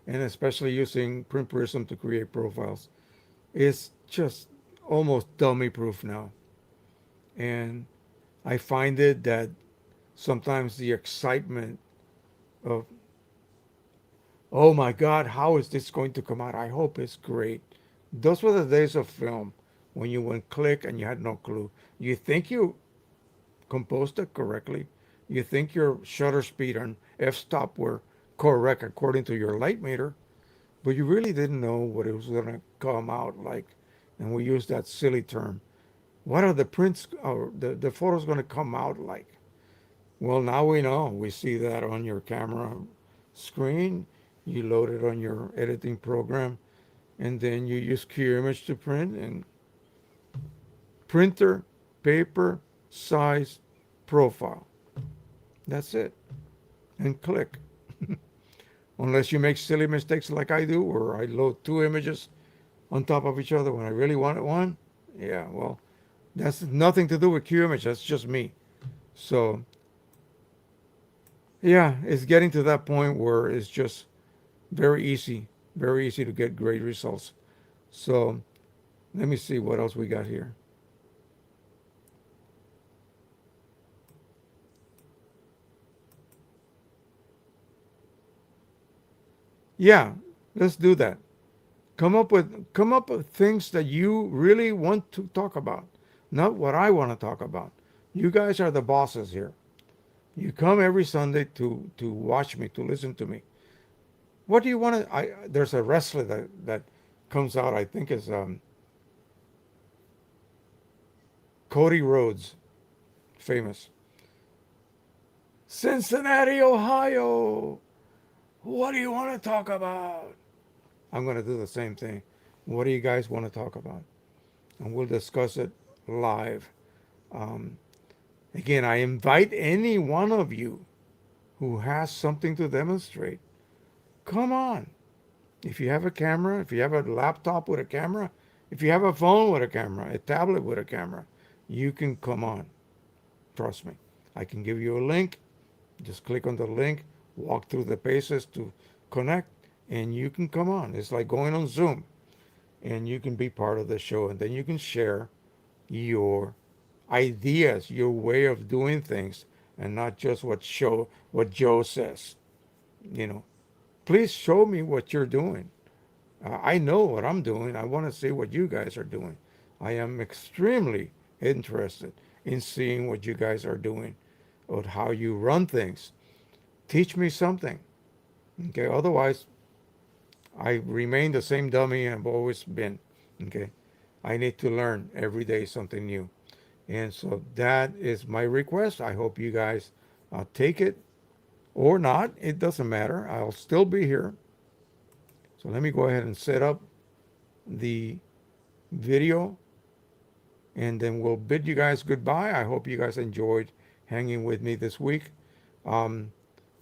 and especially using Print Prism to create profiles. It's just almost dummy proof now. And I find it that sometimes the excitement of, oh my God, how is this going to come out? I hope it's great. Those were the days of film when you went click and you had no clue. You think you composed it correctly. You think your shutter speed and f-stop were correct according to your light meter, but you really didn't know what it was going to come out like. And we use that silly term. What are the prints or the photos going to come out like? Well, now we know. We see that on your camera screen. You load it on your editing program, and then you use QImage to print, and printer, paper, size, profile. That's it. And click. Unless you make silly mistakes like I do, where I load two images on top of each other when I really wanted one. Yeah, well, that's nothing to do with QImage. That's just me. So, yeah, it's getting to that point where it's just very easy to get great results. So, let me see what else we got here. Yeah, let's do that. Come up with things that you really want to talk about, not what I want to talk about. You guys are the bosses here. You come every Sunday to watch me, to listen to me. What do you want to? There's a wrestler that comes out. I think is Cody Rhodes, famous. Cincinnati, Ohio. What do you want to talk about? I'm going to do the same thing. What do you guys want to talk about? And we'll discuss it live. Um, Again, I invite any one of you who has something to demonstrate. Come on. If you have a camera, if you have a laptop with a camera, if you have a phone with a camera, a tablet with a camera, you can come on. Trust me. I can give you a link. Just click on the link, walk through the paces to connect, and you can come on. It's like going on Zoom, and you can be part of the show, and then you can share your ideas, your way of doing things, and not just what Joe says. You know, please show me what you're doing. I know what I'm doing. I want to see what you guys are doing. I am extremely interested in seeing what you guys are doing, or how you run things. Teach me something. Okay, otherwise I remain the same dummy I've always been. Okay, I need to learn every day something new. And so that is my request. I hope you guys take it or not. It doesn't matter. I'll still be here. So let me go ahead and set up the video, and then we'll bid you guys goodbye. I hope you guys enjoyed hanging with me this week. Um,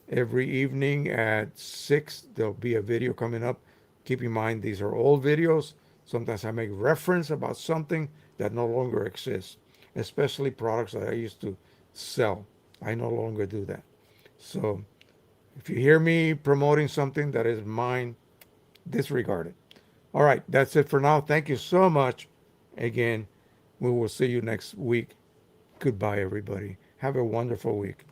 every evening at 6, there'll be a video coming up. Keep in mind, these are old videos. Sometimes I make reference about something that no longer exists, especially products that I used to sell. I no longer do that. So if you hear me promoting something that is mine, disregard it. All right, that's it for now. Thank you so much. Again, we will see you next week. Goodbye, everybody. Have a wonderful week.